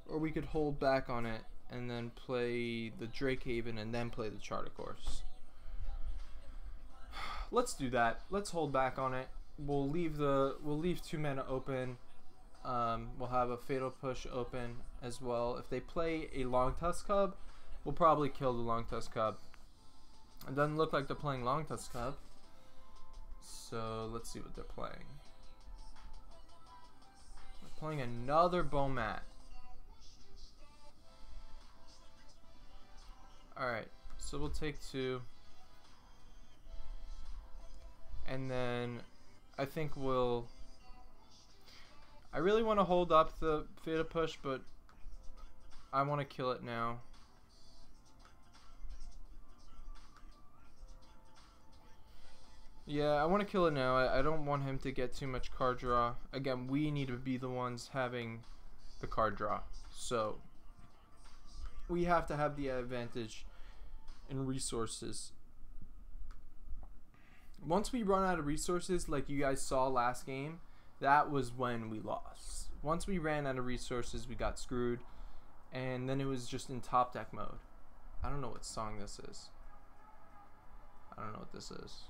or we could hold back on it and then play the Drake Haven and then play the Chart of Course. Let's do that. Let's hold back on it. We'll leave 2 mana open. We'll have a Fatal Push open as well. If they play a Long Tusk Cub, we'll probably kill the Long Tusk Cub. It doesn't look like they're playing Long Tusk Cub, so let's see what they're playing. They're playing another Bomat. Alright, so we'll take 2. And then I think we'll... I really want to hold up the Fatal Push, but I want to kill it now. Yeah, I want to kill it now. I don't want him to get too much card draw. Again, we need to be the ones having the card draw. So, we have to have the advantage in resources. Once we run out of resources, like you guys saw last game, that was when we lost. Once we ran out of resources, we got screwed. And then it was just in top deck mode. I don't know what song this is. I don't know what this is.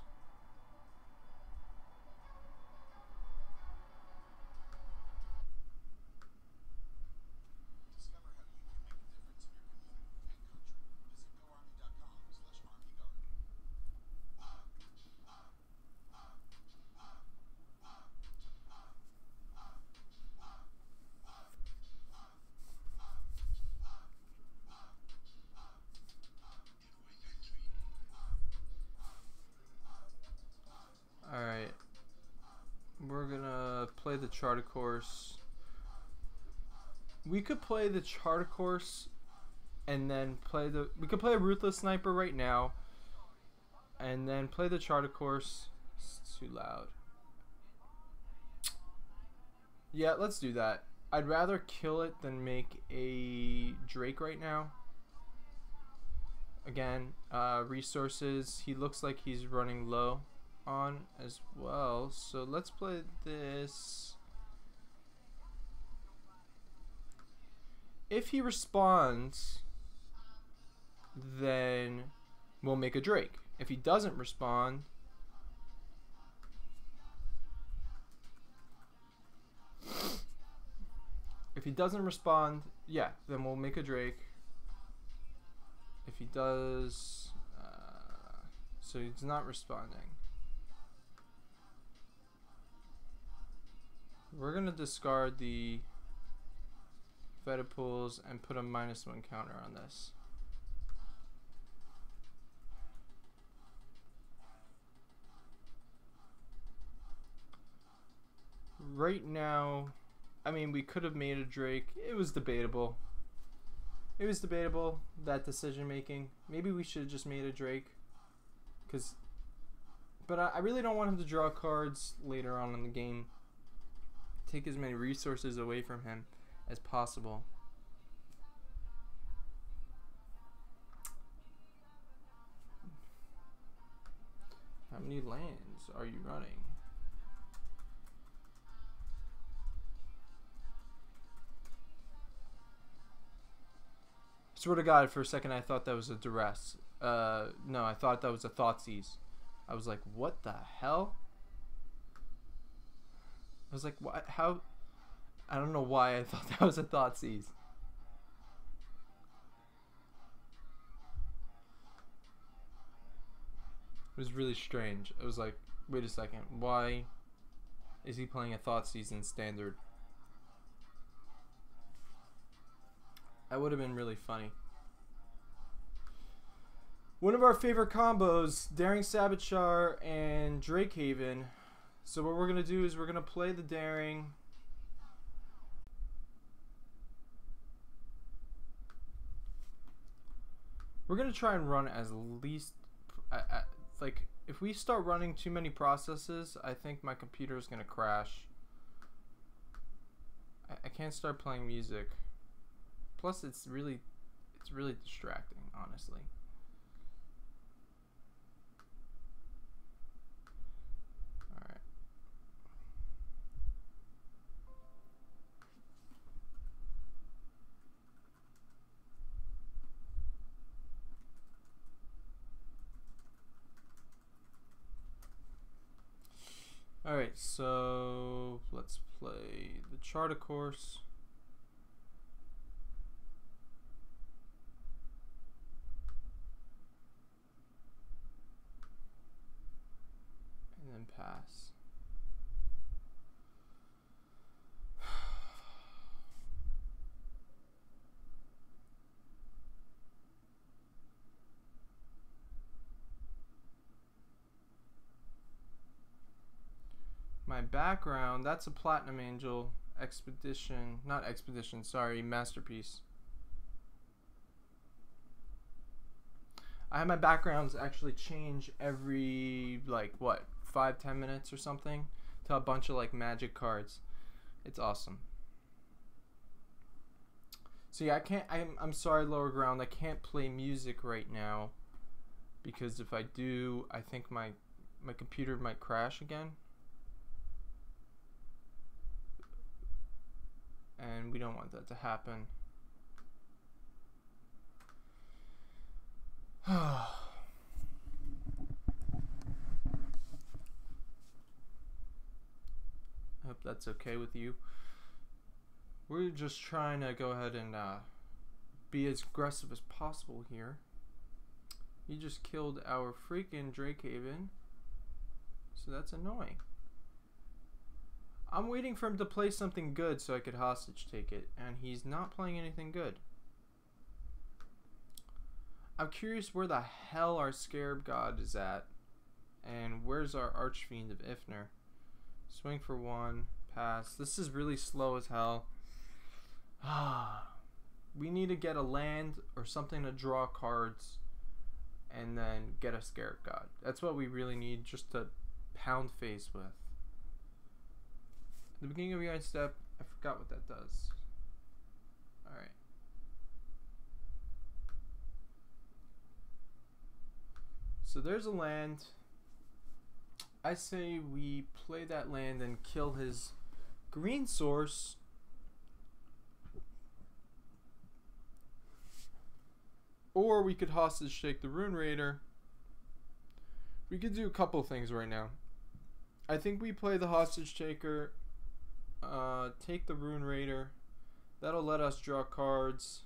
play the charter course. We could play the charter course and then play the... We could play a Ruthless Sniper right now and then play the charter course. It's too loud. Yeah, let's do that. I'd rather kill it than make a Drake right now. Again, resources. He looks like he's running low on as well. So let's play this. If he responds, then we'll make a Drake. If he doesn't respond, yeah, then we'll make a Drake. If he does, so he's not responding. We're gonna discard the Feta pools and put a -1 counter on this. Right now, I mean, we could have made a Drake. It was debatable. It was debatable, that decision making. Maybe we should have just made a Drake. But I really don't want him to draw cards later on in the game. Take as many resources away from him as possible. How many lands are you running? Swear to God, for a second I thought that was a duress. No, I thought that was a Thoughtseize. I was like, what the hell? I was like, what? How? I don't know why I thought that was a Thoughtseize. It was really strange. I was like, wait a second, why is he playing a Thoughtseize in Standard? That would have been really funny. One of our favorite combos, Daring Saboteur and Drakehaven. So what we're going to do is we're going to play the Daring. We're going to try and run as least... like, if we start running too many processes, I think my computer is going to crash. I can't start playing music. Plus, it's really distracting, honestly. All right. All right, so let's play the Charter Course. Pass. My background, that's a Platinum Angel Expedition, not Expedition, sorry, Masterpiece. I have my backgrounds actually change every, like, what, 5-10 minutes or something, to a bunch of like magic cards. It's awesome. So yeah, I'm sorry, Lower Ground, I can't play music right now because if I do, I think my computer might crash again, and we don't want that to happen. I hope that's okay with you. We're just trying to go ahead and be as aggressive as possible here. He just killed our freaking Drakehaven, so that's annoying. I'm waiting for him to play something good so I could hostage take it, and he's not playing anything good. I'm curious where the hell our Scarab God is at, and where's our Archfiend of Ifnir. Swing for 1, Pass. This is really slow as hell. We need to get a land or something to draw cards and then get a Scarab God. That's what we really need, just to pound face with. At the beginning of your end step, I forgot what that does. Alright. So there's a land. I say we play that land and kill his green source. Or we could hostage take the Rune Raider. We could do a couple things right now. I think we play the hostage taker, take the Rune Raider. That'll let us draw cards.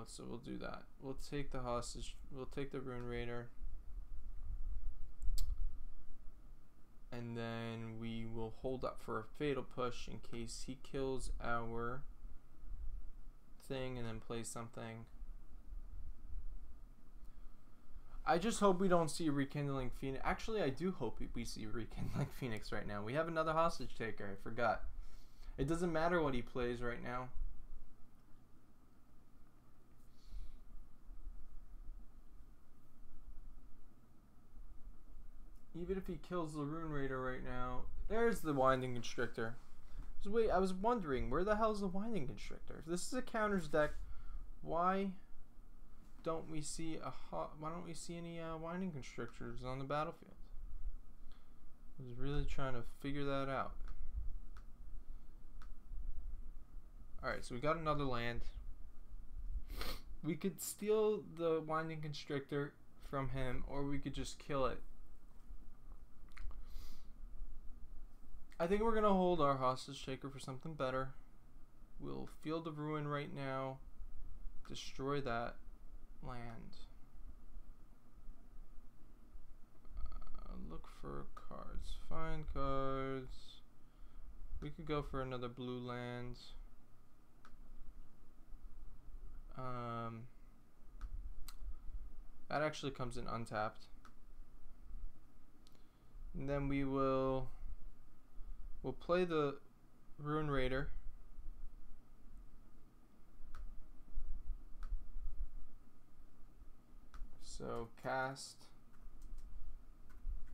So we'll do that. We'll take the hostage. We'll take the Rune Raider. And then we will hold up for a fatal push in case he kills our thing and then play something. I just hope we don't see a Rekindling Phoenix. Actually, I do hope we see a Rekindling Phoenix right now. We have another hostage taker. I forgot. It doesn't matter what he plays right now. Even if he kills the Rune Raider right now. There's the Winding Constrictor. So wait, I was wondering, where the hell is the Winding Constrictor? If this is a counters deck, why don't we see any Winding Constrictors on the battlefield? I was really trying to figure that out. Alright, so we got another land. We could steal the Winding Constrictor from him, or we could just kill it. I think we're going to hold our hostage taker for something better. We'll Field of Ruin right now. Destroy that land. Look for cards. Find cards. We could go for another blue land. That actually comes in untapped. And then we'll play the Rune Raider. So cast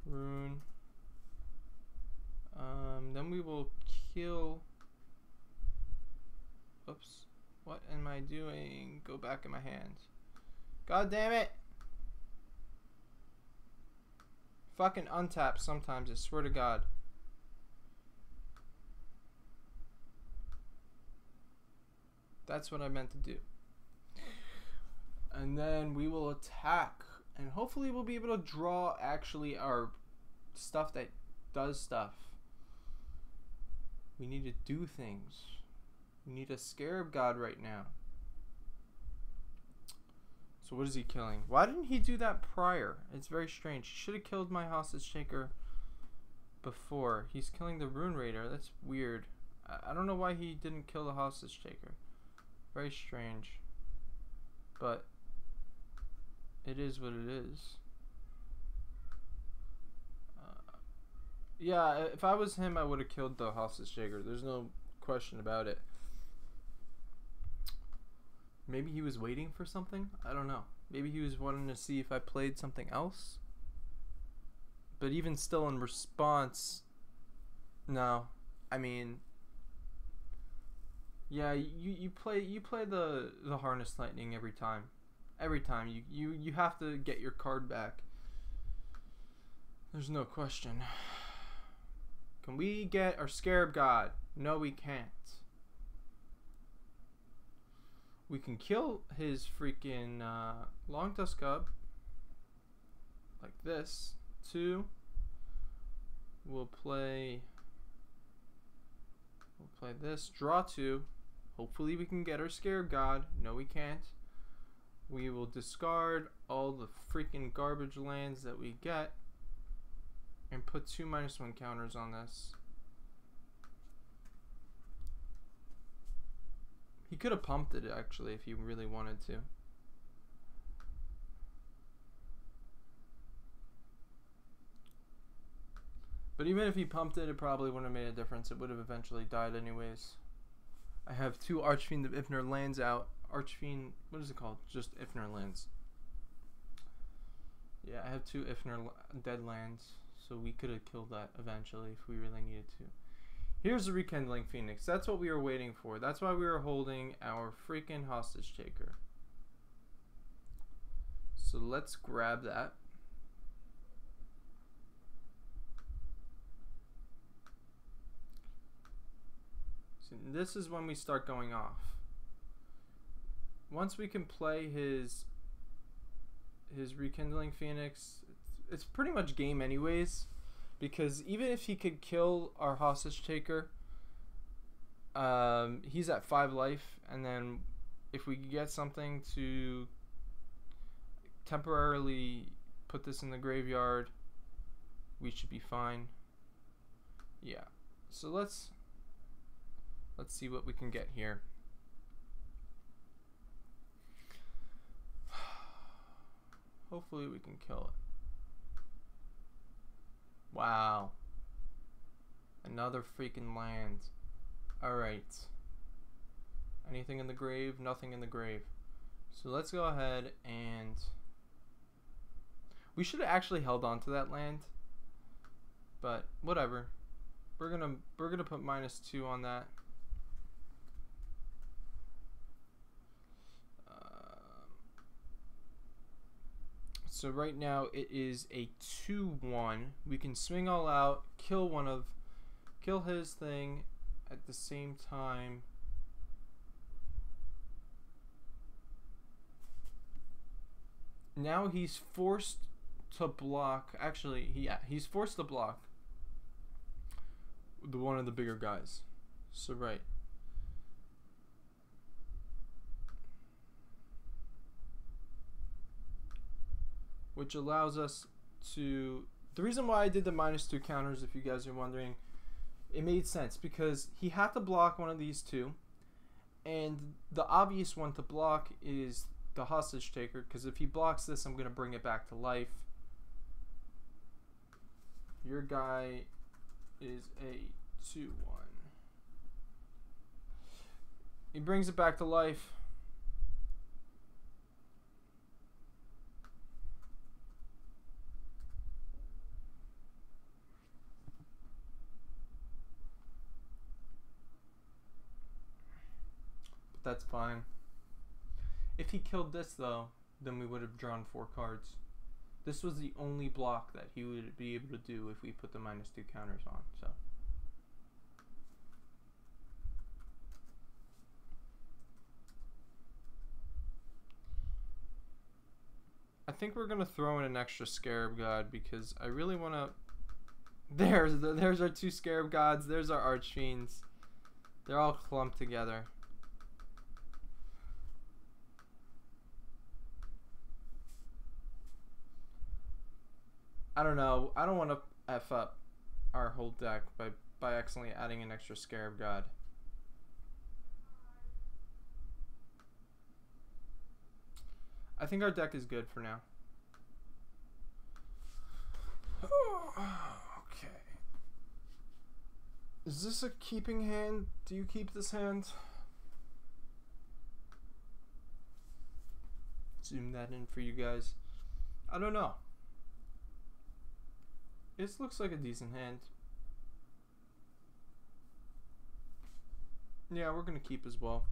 Rune. Then we will kill. Oops. What am I doing? Go back in my hand. God damn it! Fucking untap sometimes, I swear to God. That's what I meant to do. And then we will attack. And hopefully we'll be able to draw actually our stuff that does stuff. We need to do things. We need a Scarab God right now. So what is he killing? Why didn't he do that prior? It's very strange. He should have killed my hostage taker before. He's killing the Rune Raider. That's weird. I don't know why he didn't kill the hostage taker. Very strange. But it is what it is. Yeah, if I was him, I would have killed the hostage taker. There's no question about it. Maybe he was waiting for something? I don't know. Maybe he was wanting to see if I played something else. But even still, in response, no. I mean, yeah, you play the Harness Lightning every time. Every time you have to get your card back. There's no question. Can we get our Scarab God? No, we can't. We can kill his freaking Long Tusk Cub like this. 2. We'll play this. Draw 2. Hopefully we can get our Scarab God. No, we can't. We will discard all the freaking garbage lands that we get and put 2 -1 counters on this. He could have pumped it actually if he really wanted to. But even if he pumped it, it probably wouldn't have made a difference. It would have eventually died anyways. I have 2 Archfiend of Ifnir lands out. Archfiend, what is it called? Just Ifnir lands. Yeah, I have 2 Ifnir dead lands, so we could have killed that eventually if we really needed to. Here's the Rekindling Phoenix. That's what we were waiting for. That's why we were holding our freaking hostage taker. So let's grab that. So this is when we start going off. Once we can play his Rekindling Phoenix, it's pretty much game anyways, because even if he could kill our hostage taker, he's at 5 life, and then if we could get something to temporarily put this in the graveyard, we should be fine. Yeah, so let's see what we can get here. Hopefully we can kill it. Wow. Another freaking land. Alright. Anything in the grave? Nothing in the grave. So let's go ahead and... we should have actually held on to that land. But whatever. We're gonna put -2 on that. So right now it is a 2-1. We can swing all out, kill his thing at the same time. Now he's forced to block. Actually, he's forced to block one of the bigger guys. So right. Which allows us to... the reason why I did the -2 counters, if you guys are wondering, it made sense because he had to block one of these 2, and the obvious one to block is the hostage taker, because if he blocks this, I'm going to bring it back to life. Your guy is a 2-1. He brings it back to life. That's fine. If he killed this though, then we would have drawn 4 cards. This was the only block that he would be able to do if we put the -2 counters on. So I think we're gonna throw in an extra Scarab God because I really wanna... there's our 2 Scarab Gods. There's our Archfiends. They're all clumped together. I don't know. I don't want to F up our whole deck by accidentally adding an extra Scarab God. I think our deck is good for now. Okay. Is this a keeping hand? Do you keep this hand? Zoom that in for you guys. I don't know. This looks like a decent hand. Yeah, we're gonna keep as well.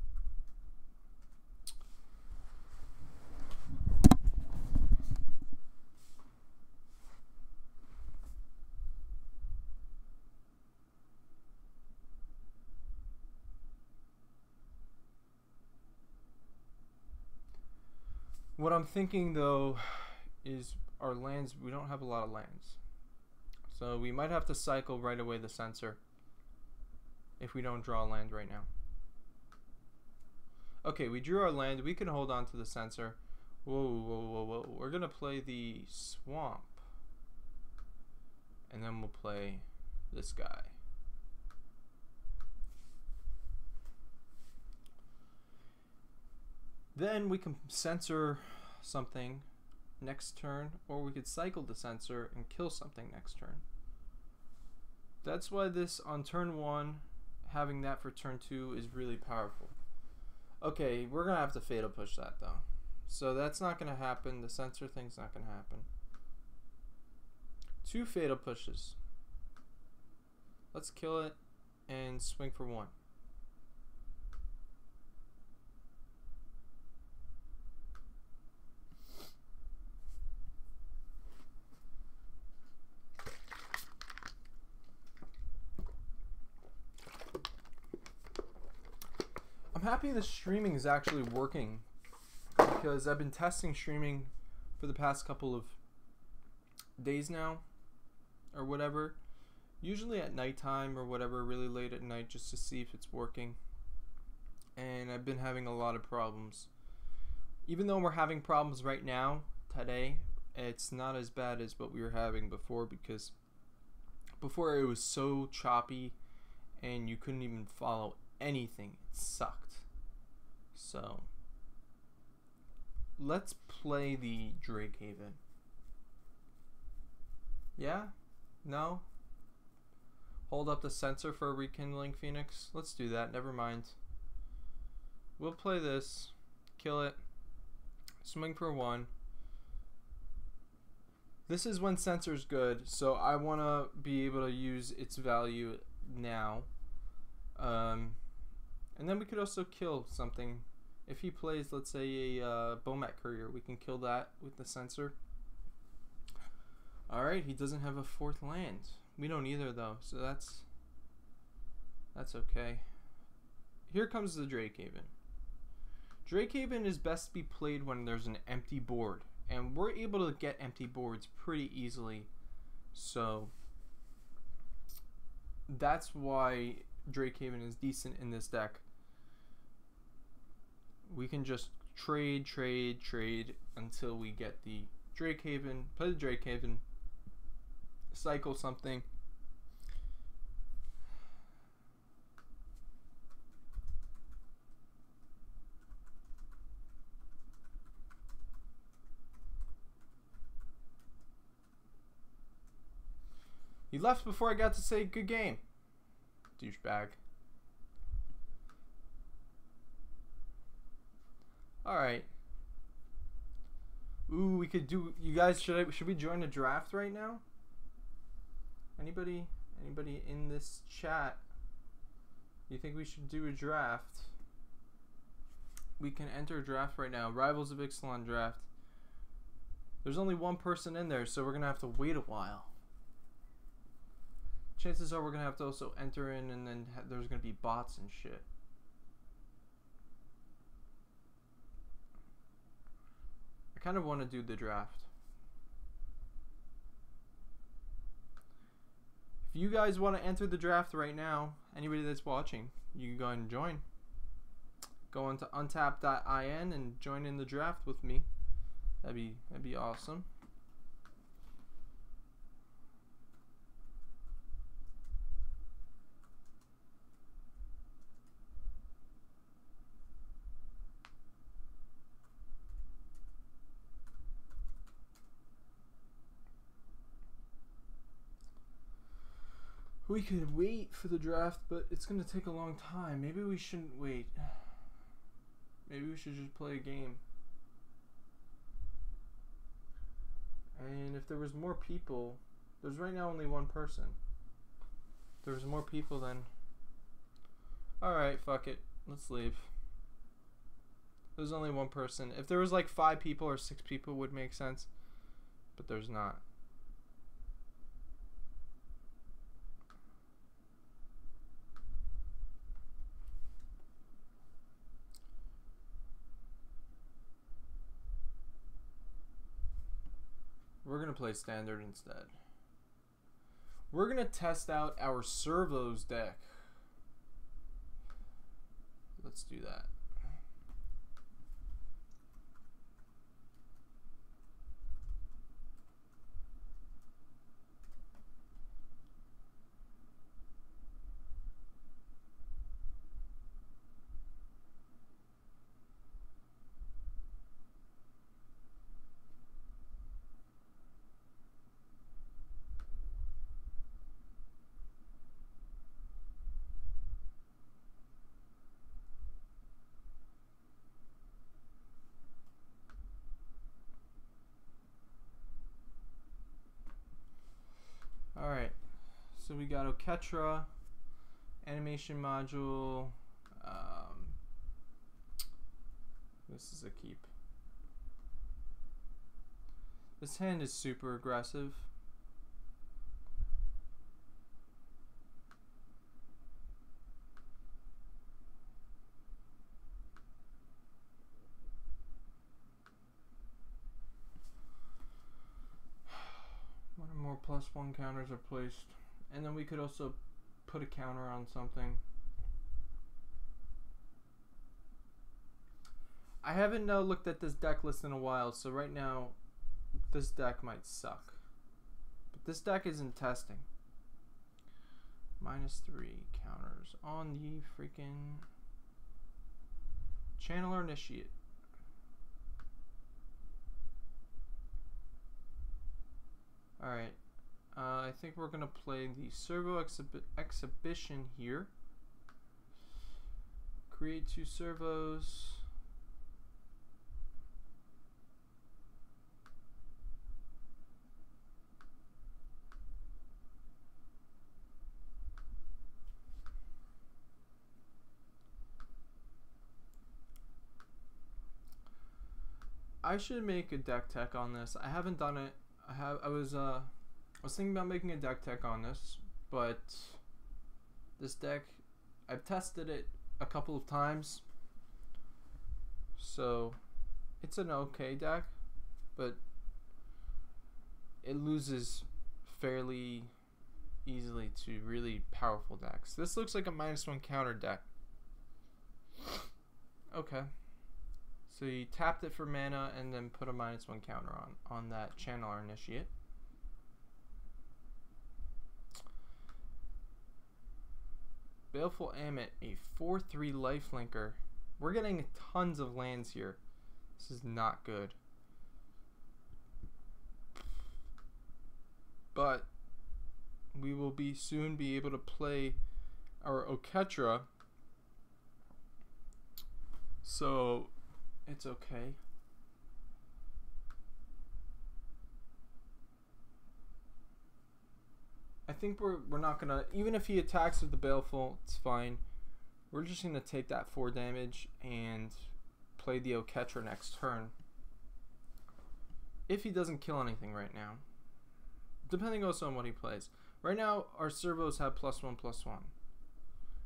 What I'm thinking though is our lands, we don't have a lot of lands. So we might have to cycle right away the Censor if we don't draw a land right now. Okay, we drew our land. We can hold on to the Censor. Whoa, whoa, whoa, whoa. We're going to play the Swamp. And then we'll play this guy. Then we can Censor something next turn, or we could cycle the Censor and kill something next turn. That's why this on turn 1, having that for turn 2 is really powerful. Okay, we're going to have to fatal push that though. So that's not going to happen. The sensor thing's not going to happen. 2 fatal pushes. Let's kill it and swing for 1. I'm happy the streaming is actually working, because I've been testing streaming for the past couple of days now, or whatever. Usually at nighttime or whatever, really late at night, just to see if it's working. And I've been having a lot of problems. Even though we're having problems right now, today, it's not as bad as what we were having before, because before it was so choppy and you couldn't even follow anything. It sucked. So let's play the Drake Haven. Yeah? No? Hold up the sensor for a rekindling Phoenix? Let's do that. Never mind. We'll play this. Kill it. Swing for 1. This is when sensor's good, so I want to be able to use its value now. And then we could also kill something. If he plays, let's say, a Bomat Courier, we can kill that with the sensor. Alright, he doesn't have a 4th land. We don't either, though, so that's okay. Here comes the Drake Haven. Drake Haven is best to be played when there's an empty board, and we're able to get empty boards pretty easily, so that's why Drake Haven is decent in this deck. We can just trade until we get the Drake Haven, play the Drake Haven, cycle something. He left before I got to say good game. Douchebag. Alright. Ooh, we could do, you guys, should we join a draft right now? Anybody in this chat, you think we should do a draft? We can enter a draft right now. Rivals of Ixalan draft. There's only 1 person in there, so we're gonna have to wait a while. Chances are we're gonna have to also enter in, and then there's gonna be bots and shit. I kind of want to do the draft. If you guys want to enter the draft right now, anybody that's watching, you can go ahead and join. Go into untap.in and join in the draft with me. That'd be awesome. We could wait for the draft, but it's going to take a long time. Maybe we shouldn't wait. Maybe we should just play a game. And if there was more people, there's right now only 1 person. If there was more people, then alright, fuck it. Let's leave. There's only 1 person. If there was like 5 people or 6 people, would make sense. But there's not. We're going to play standard instead. We're going to test out our servos deck. Let's do that. we got Oketra, animation module. This is a keep. This hand is super aggressive. One or more +1 counters are placed. And then we could also put a counter on something. I haven't looked at this deck list in a while, so right now this deck might suck. But this deck is in testing. -3 counters on the freaking Channeler Initiate. Alright. I think we're going to play the Servo Exhibition here. Create 2 servos. I should make a deck tech on this. I haven't done it. I was thinking about making a deck tech on this, but this deck, I've tested it a couple of times, so it's an okay deck, but it loses fairly easily to really powerful decks. This looks like a -1 counter deck. Okay. So you tapped it for mana and then put a -1 counter on that Channeler Initiate. Baleful Amit, a 4/3 lifelinker. We're getting tons of lands here. This is not good. But we will soon be able to play our Oketra. So it's okay. I think we're not gonna, even if he attacks with the Baleful, it's fine. We're just gonna take that 4 damage and play the Oketra next turn. If he doesn't kill anything right now. Depending also on what he plays. Right now our servos have +1/+1.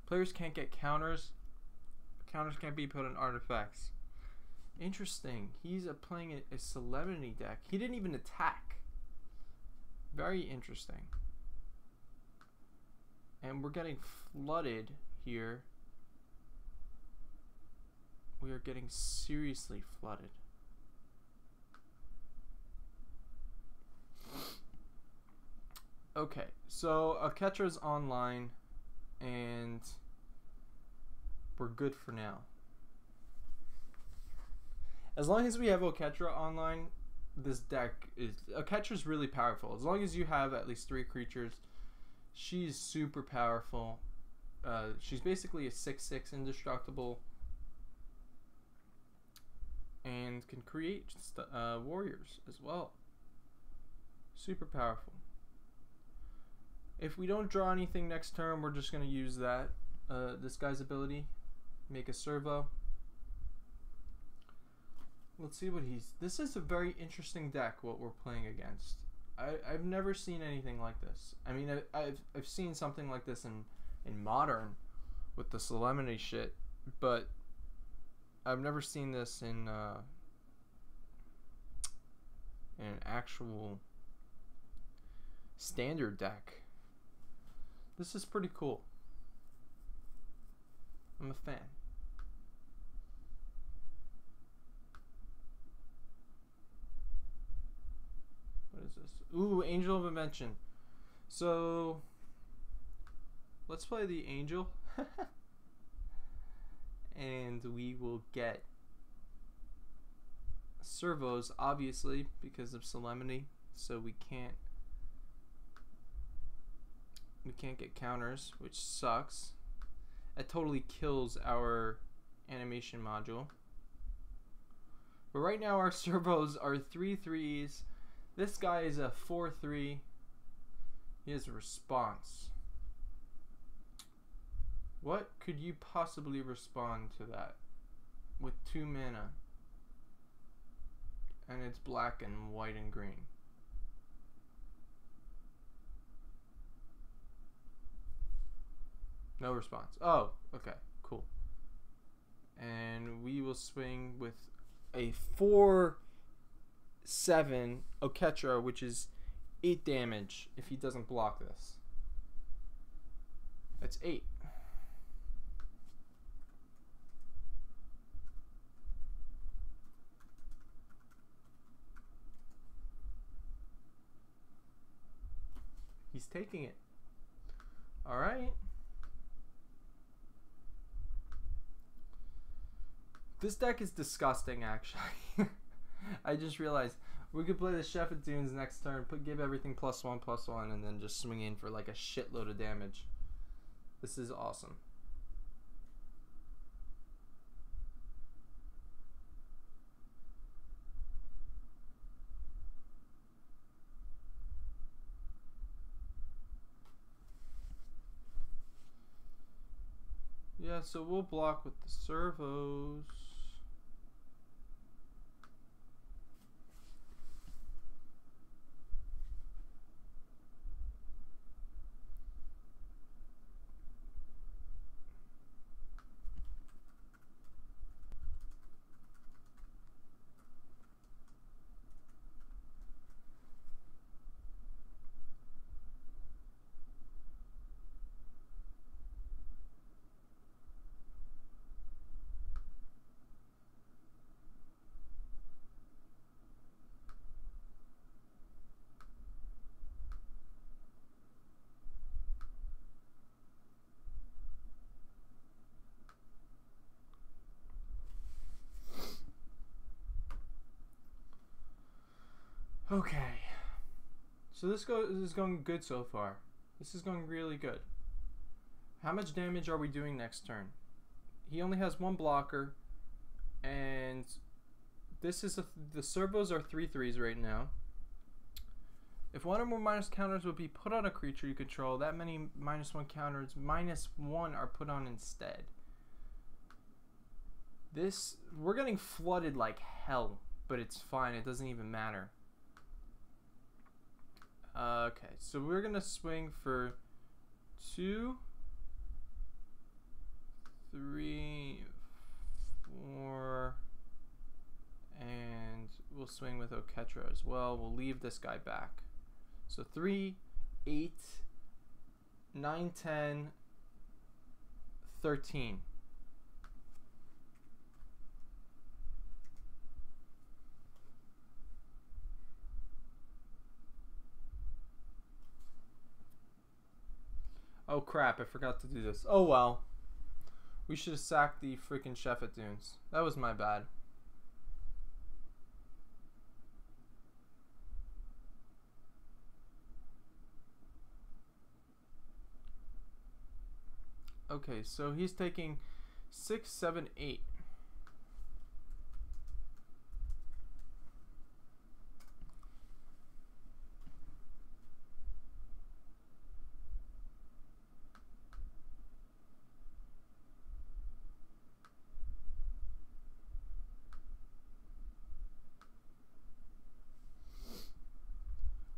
Players can't get counters. Counters can't be put on artifacts. Interesting. He's playing a Solemnity deck. He didn't even attack. Very interesting. And we're getting flooded here. We are getting seriously flooded. Okay, so Oketra's online and we're good for now. As long as we have Oketra online, this deck is... Oketra's really powerful. As long as you have at least 3 creatures, she's super powerful. She's basically a 6/6 indestructible and can create warriors as well. Super powerful. If we don't draw anything next turn, we're just going to use that. This guy's ability. Make a servo. Let's see what he's... This is a very interesting deck, what we're playing against. I've never seen anything like this. I mean, I've seen something like this in Modern with the Solemnity shit, but I've never seen this in an actual standard deck. This is pretty cool. I'm a fan. What is this? Ooh, Angel of Invention. So let's play the Angel. And we will get servos, obviously, because of Solemnity. So we can't get counters, which sucks. That totally kills our animation module. But right now our servos are 3/3s. This guy is a 4/3. He has a response. What could you possibly respond to that with 2 mana? And it's black and white and green. No response. Oh, okay, cool. And we will swing with a 4/7 Oketra, which is 8 damage if he doesn't block this. That's 8. He's taking it. All right. This deck is disgusting, actually. I just realized we could play the Shepherd Dunes next turn, give everything +1/+1, and then just swing in for like a shitload of damage. This is awesome. Yeah, so we'll block with the servos. Okay. So this is going good so far. This is going really good. How much damage are we doing next turn? He only has 1 blocker, and this is the servos are 3/3s right now. If one or more minus counters would be put on a creature you control, that many -1 counters -1 are put on instead. We're getting flooded like hell, but it's fine. It doesn't even matter. Okay, so we're gonna swing for 2, 3, 4, and we'll swing with Oketra as well. We'll leave this guy back. So 3, 8, 9, 10, 13. Oh crap, I forgot to do this. Oh well. We should have sacked the freaking Shepherd Dunes. That was my bad. Okay, so he's taking 6, 7, 8.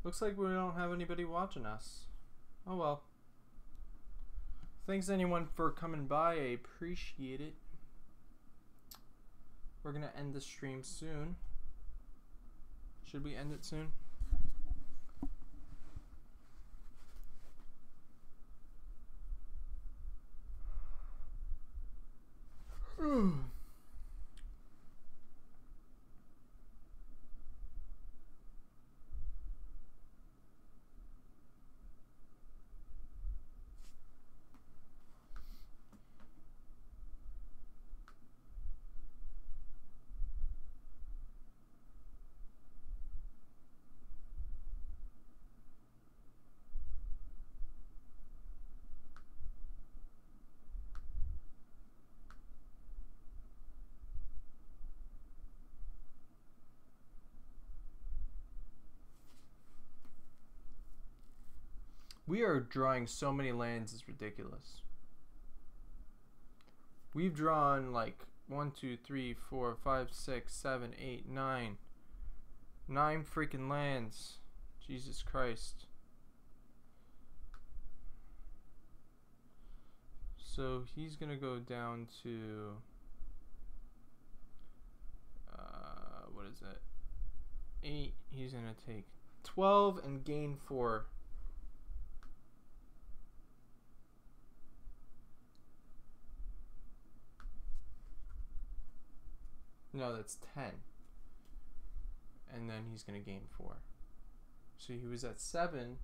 Looks like we don't have anybody watching us. Oh well. Thanks anyone for coming by. I appreciate it. We're gonna end the stream soon. Should we end it soon? We are drawing so many lands, it's ridiculous. We've drawn like 1, 2, 3, 4, 5, 6, 7, 8, 9. 9 freaking lands. Jesus Christ. So he's gonna go down to what is it? 8. He's gonna take 12 and gain 4. No, that's 10. And then he's gonna gain 4. So he was at 7.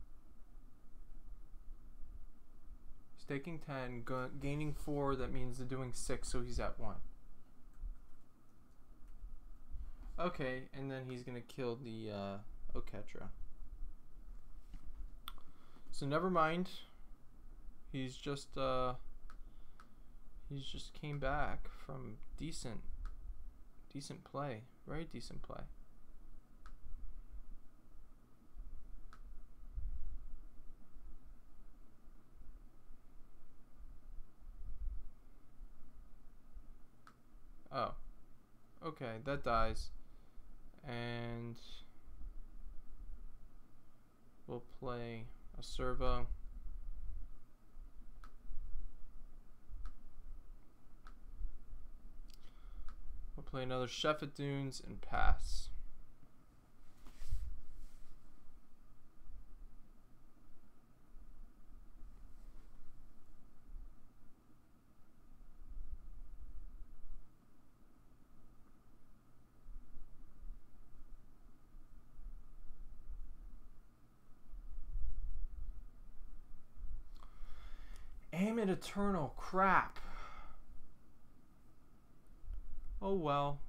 He's taking 10, gaining 4. That means they're doing 6, so he's at 1. Okay, and then he's gonna kill the Oketra. So never mind. He's just came back from decent play, very decent play. Oh, okay, that dies. And we'll play a servo. We'll play another Chef at Dunes and pass. Aim Eternal, crap. Oh well.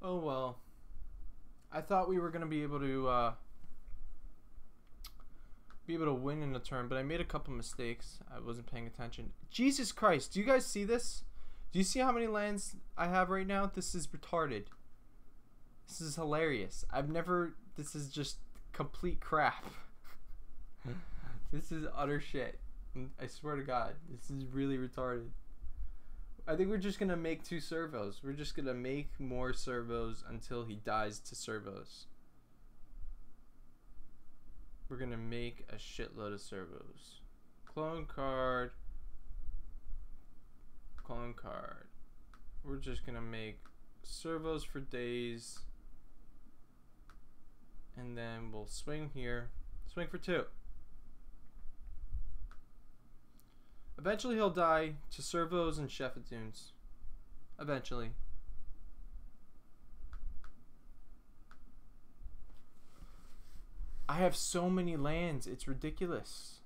Oh well. I thought we were gonna be able to win in a turn, but I made a couple mistakes. I wasn't paying attention. Jesus Christ, do you guys see this? Do you see how many lands I have right now? This is retarded. This is hilarious. This is just complete crap. This is utter shit. I swear to God, this is really retarded. I think we're just going to make 2 servos. We're just going to make more servos until he dies to servos. We're going to make a shitload of servos. Clone card. Clone card. We're just going to make servos for days. And then we'll swing here. Swing for 2. Eventually he'll die to servos and Chef at Dunes. Eventually. I have so many lands, it's ridiculous.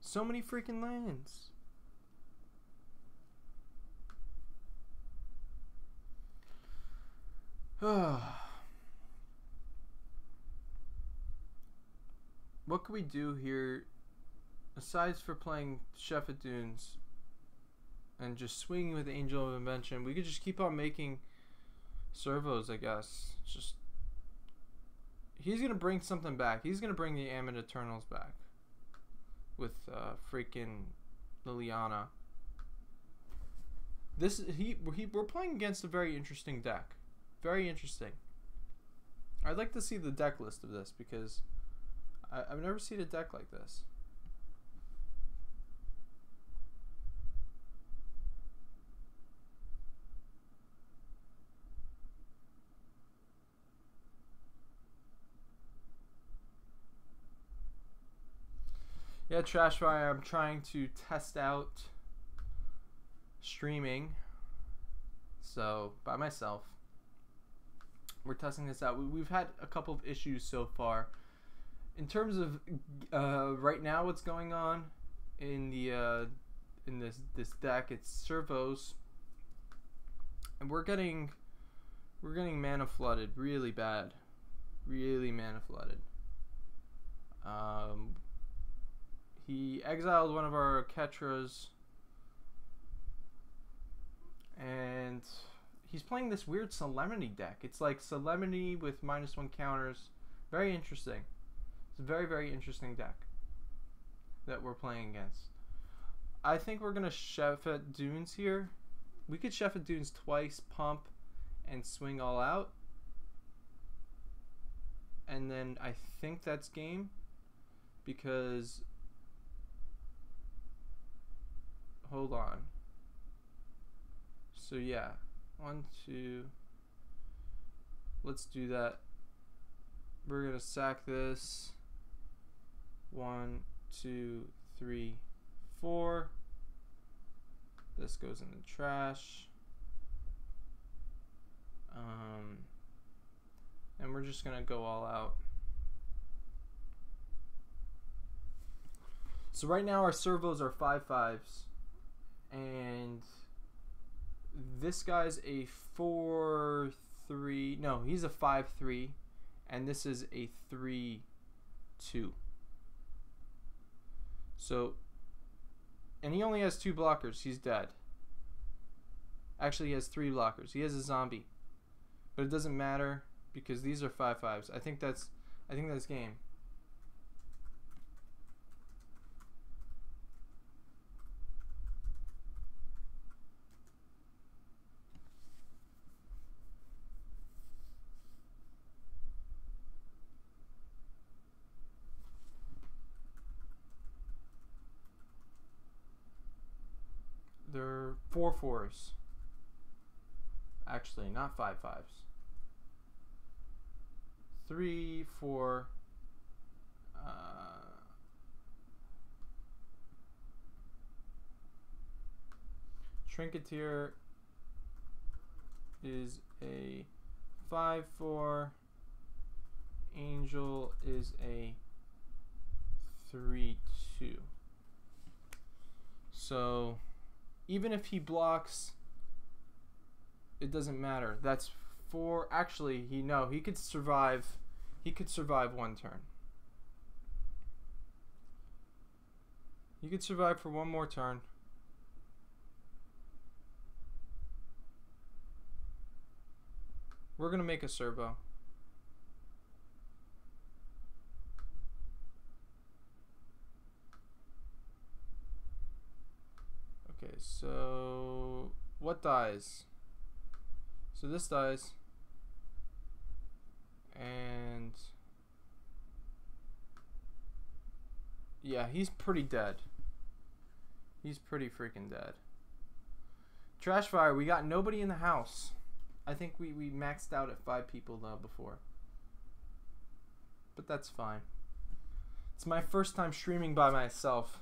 So many freaking lands. What can we do here aside for playing Chef at Dunes and just swinging with Angel of Invention? We could just keep on making servos, I guess. Just he's gonna bring something back. He's gonna bring the Ammon Eternals back with freaking Liliana. We're playing against a very interesting deck. Very interesting. I'd like to see the deck list of this because I've never seen a deck like this. Yeah, Trashfire, I'm trying to test out streaming. So, by myself. We're testing this out. We've had a couple of issues so far. In terms of right now what's going on in the in this deck, it's servos. And we're getting mana flooded really bad. Really mana flooded. He exiled one of our Ketras, and he's playing this weird Solemnity deck. It's like Solemnity with -1 counters. Very interesting. It's a very, very interesting deck that we're playing against. I think we're going to chef at Dunes here. We could chef at Dunes twice, pump, and swing all out. And then I think that's game. Because... hold on. So yeah. 1, 2... let's do that. We're going to sack this. 1, 2, 3, 4. This goes in the trash. And we're just gonna go all out. So right now our servos are 5/5s, and this guy's a 4/3. No, he's a 5/3, and this is a 3/2. So, and he only has 2 blockers. He's dead. Actually, he has 3 blockers. He has a zombie, but it doesn't matter because these are 5/5s. I think that's game. They're 4/4s. Actually, not 5/5s. 3, 4. Trinketeer is a 5/4. Angel is a 3/2. So even if he blocks, it doesn't matter. That's 4. Actually, he could survive. He could survive 1 turn. He could survive for 1 more turn. We're gonna make a servo. Okay, so what dies? So this dies. And yeah, he's pretty dead. He's pretty freaking dead. Trash fire, we got nobody in the house. I think we maxed out at 5 people though before. But that's fine. It's my first time streaming by myself.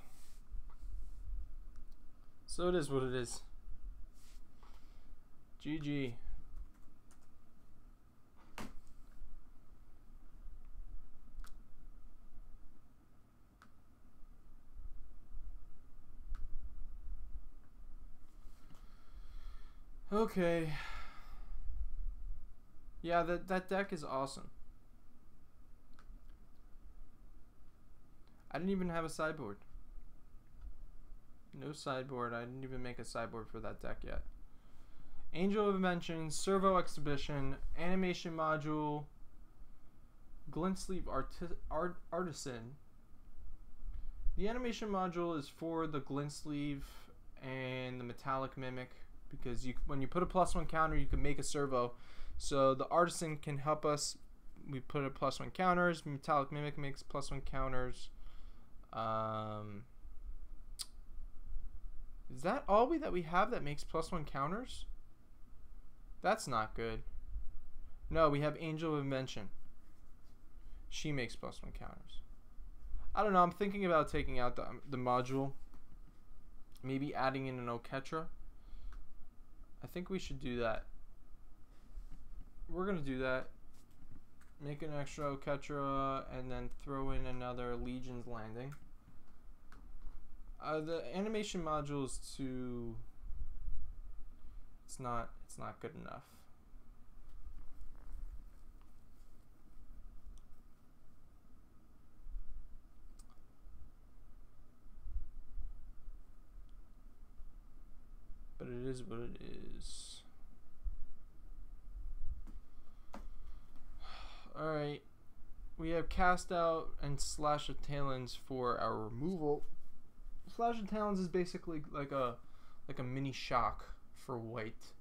So it is what it is. GG. Okay. Yeah, that deck is awesome. I didn't even have a sideboard. No sideboard. I didn't even make a sideboard for that deck yet. Angel of Invention, Servo Exhibition, Animation Module, Glint Sleeve Artisan. The Animation Module is for the Glint Sleeve and the Metallic Mimic, because when you put a +1 counter, you can make a servo. So the Artisan can help us. We put a +1 counters. Metallic Mimic makes +1 counters. Is that all that we have that makes +1 counters? That's not good. No, we have Angel of Invention. She makes +1 counters. I don't know. I'm thinking about taking out the module. Maybe adding in an Oketra. I think we should do that. We're going to do that. Make an extra Oketra and then throw in another Legion's Landing. The animation module is too... It's not good enough. it is what it is. Alright. We have Cast Out and Slash of Talons for our removal. Slash of Talons is basically like a mini shock for white.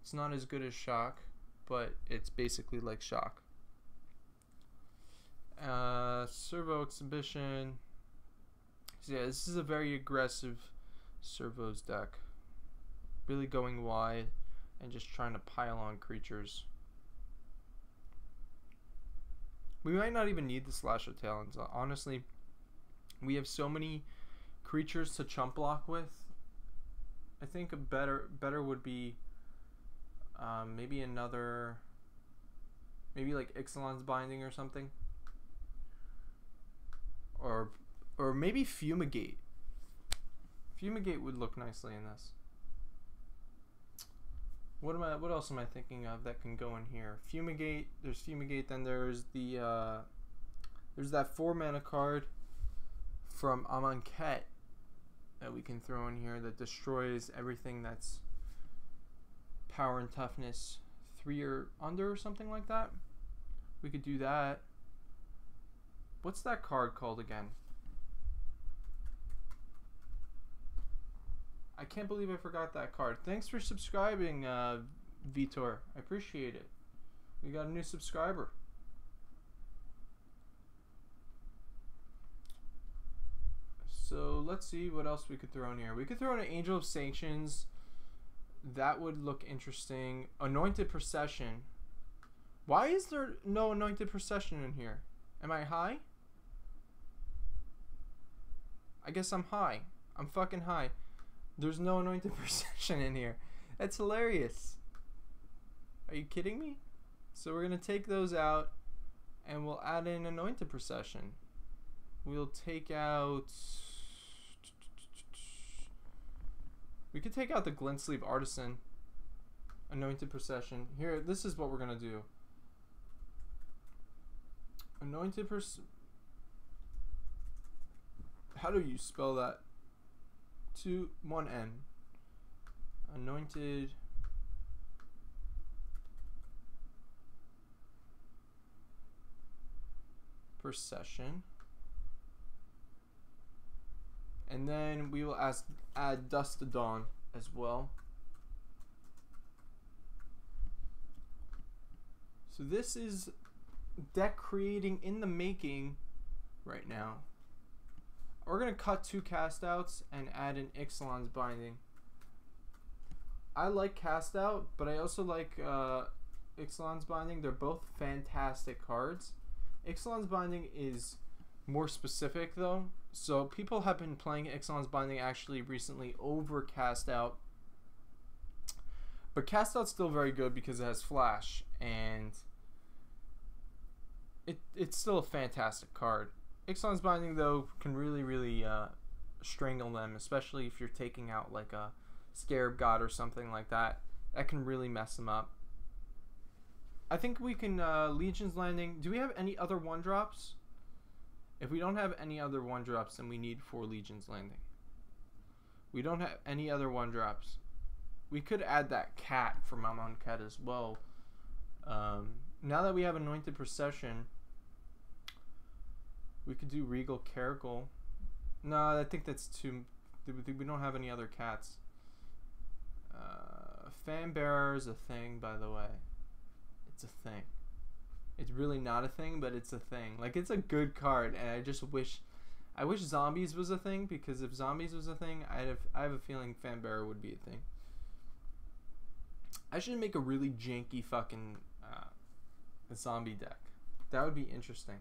It's not as good as shock, but it's basically like shock. Servo Exhibition. So yeah, this is a very aggressive servos deck. Really going wide and just trying to pile on creatures. We might not even need the Slash of Talons. Honestly, we have so many creatures to chump block with. I think a better would be maybe like Ixalan's Binding or something. Or maybe Fumigate. Fumigate would look nicely in this. What else am I thinking of that can go in here? Fumigate, there's Fumigate, then there's that 4-mana card from Amonkhet that we can throw in here that destroys everything that's power and toughness 3 or under or something like that. We could do that. What's that card called again? I can't believe I forgot that card. Thanks for subscribing, Vitor. I appreciate it. We got a new subscriber. So let's see what else we could throw in here. We could throw in an Angel of Sanctions. That would look interesting. Anointed Procession. Why is there no Anointed Procession in here? Am I high? I guess I'm high. I'm fucking high. There's no Anointed Procession in here. That's hilarious. Are you kidding me? So we're going to take those out and we'll add in Anointed Procession. We'll take out... We could take out the Glint Sleeve Artisan. Anointed Procession. Here, this is what we're going to do. Anointed Procession. How do you spell that? 1 N. Anointed Procession. And then we will add Dust to Dawn as well. So this is deck creating in the making right now. We're going to cut 2 Cast Outs and add an Ixalan's Binding. I like Cast Out, but I also like Ixalan's Binding. They're both fantastic cards. Ixalan's Binding is more specific though. So people have been playing Ixalan's Binding actually recently over Cast Out. But Cast Out's still very good because it has Flash. And it's still a fantastic card. Ixalan's Binding, though, can really strangle them, especially if you're taking out, like, a Scarab God or something like that. That can really mess them up. I think we can, Legion's Landing. Do we have any other 1-drops? If we don't have any other 1-drops, then we need 4 Legion's Landing. We don't have any other 1-drops. We could add that cat from Amonkhet as well. Now that we have Anointed Procession... We could do Regal Caracal. No, I think that's too... We don't have any other cats. Fan Bearer is a thing, by the way. It's a thing. It's really not a thing, but it's a thing. Like, it's a good card, and I just wish... I wish Zombies was a thing, because if Zombies was a thing, I have a feeling Fan Bearer would be a thing. I should make a really janky fucking zombie deck. That would be interesting.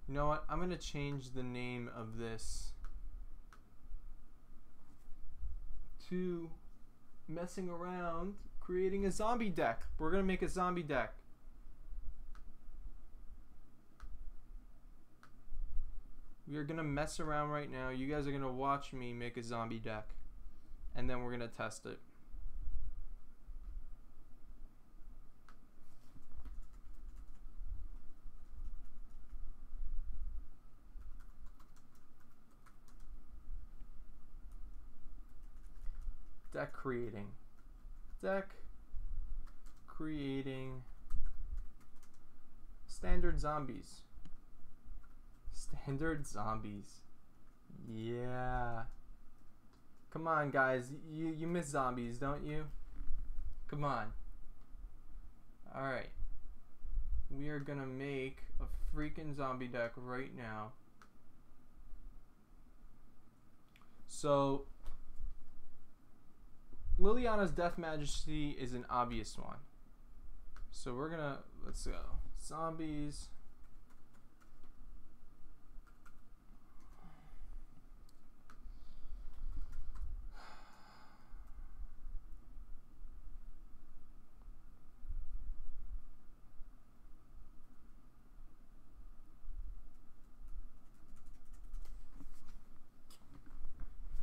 You know what? I'm going to change the name of this to Messing Around, Creating a Zombie Deck. We're going to make a zombie deck. We are going to mess around right now. You guys are going to watch me make a zombie deck. And then we're going to test it. Deck creating. Deck creating. Standard zombies. Standard zombies. Yeah. Come on, guys. You miss zombies, don't you? Come on. Alright. We are gonna make a freaking zombie deck right now. So, Liliana's Death Majesty is an obvious one. So we're gonna, let's go. Zombies.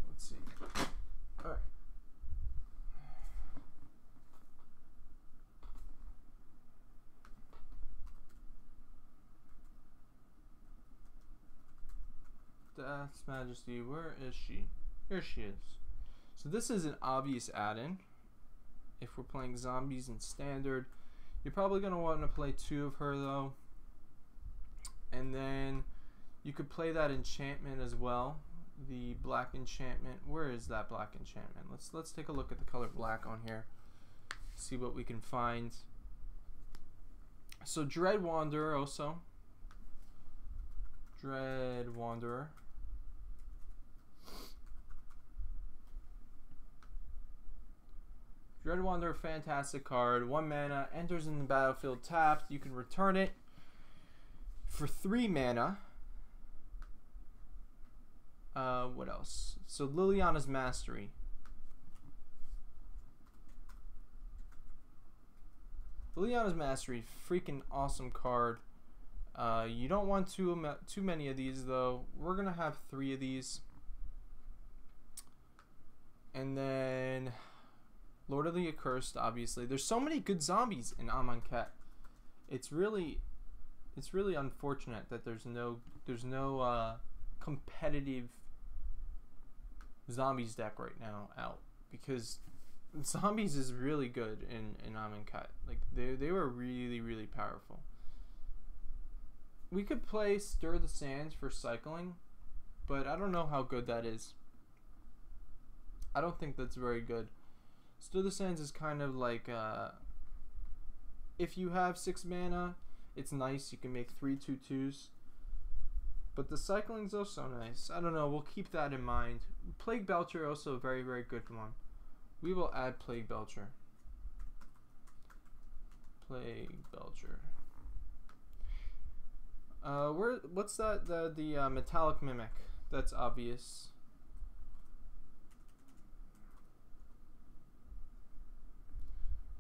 Let's see. All right. Death's Majesty, where is she? Here she is. So this is an obvious add-in. If we're playing zombies in standard, you're probably going to want to play 2 of her though. And then you could play that enchantment as well. The black enchantment. Where is that black enchantment? Let's take a look at the color black on here. See what we can find. So Dread Wanderer also. Dread Wanderer. Dread Wanderer, fantastic card. 1 mana, enters in the battlefield tapped. You can return it for 3 mana. What else? So Liliana's Mastery. Liliana's Mastery, freaking awesome card. You don't want too many of these though. We're gonna have 3 of these. And then Lord of the Accursed, obviously. There's so many good zombies in Amonkhet. It's really unfortunate that there's no competitive zombies deck right now out, because zombies is really good in Amonkhet. Like they were really powerful. We could play Stir the Sands for cycling, but I don't know how good that is. I don't think that's very good. Stir the Sands is kind of like, if you have 6 mana, it's nice. You can make 3 2/2s. But the cycling's also nice. I don't know. We'll keep that in mind. Plague Belcher also a very good one. We will add Plague Belcher. Plague Belcher. What's that? The Metallic Mimic. That's obvious.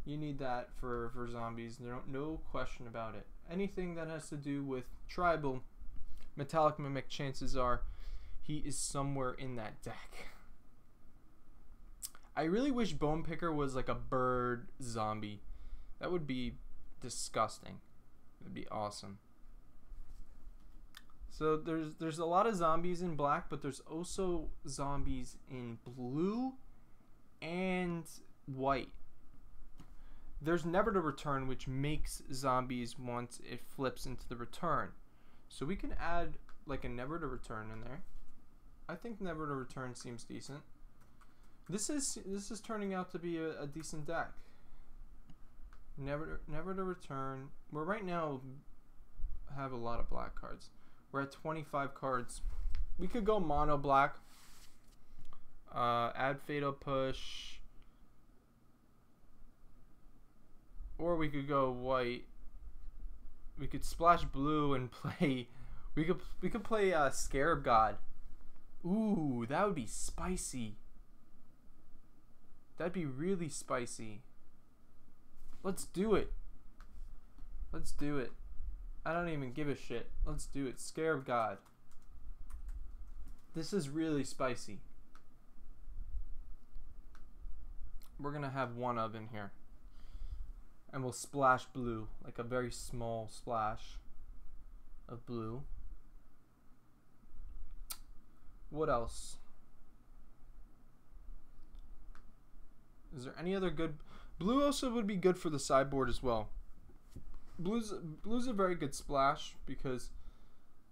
You need that for zombies. No question about it. Anything that has to do with tribal, Metallic Mimic, chances are he is somewhere in that deck. I really wish Bone Picker was like a bird zombie. That would be disgusting. It would be awesome. So there's a lot of zombies in black, but there's also zombies in blue and white. There's Never to Return, which makes zombies once it flips into the return. So we can add like a Never to Return in there. I think Never to Return seems decent. This is turning out to be a decent deck. Never to Return. We're right now have a lot of black cards. We're at 25 cards. We could go mono black. Add Fatal Push. Or we could go white. We could splash blue and play. We could play Scarab God. Ooh, that would be spicy. That'd be really spicy. Let's do it. Let's do it. I don't even give a shit. Let's do it. Scarab God. This is really spicy. We're gonna have 1 of in here. And we'll splash blue, like a very small splash of blue. What else? Is there any other good? Blue also would be good for the sideboard as well. Blue's a very good splash because,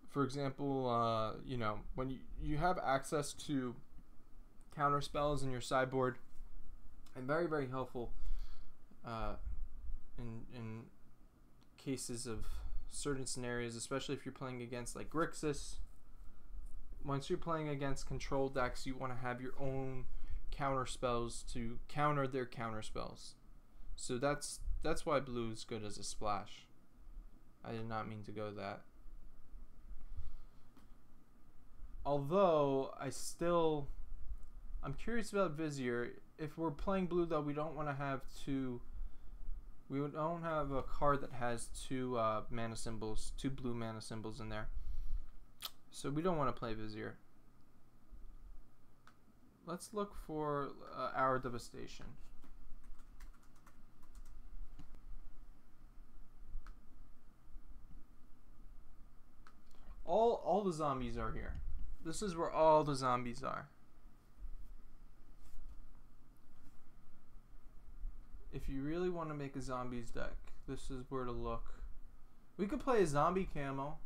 for example, you know, when you have access to counter spells in your sideboard, and very, very helpful in cases of certain scenarios, especially if you're playing against like Grixis. Once you're playing against control decks, you want to have your own counter spells to counter their counter spells. So that's why blue is good as a splash. I did not mean to go that. Although I'm curious about Vizier. If we're playing blue though, we don't want to have two. We don't have a card that has two mana symbols, two blue mana symbols in there. So we don't want to play Vizier. Let's look for Hour Devastation. All the zombies are here. This is where all the zombies are. If you really want to make a zombies deck, this is where to look. We could play a zombie camo.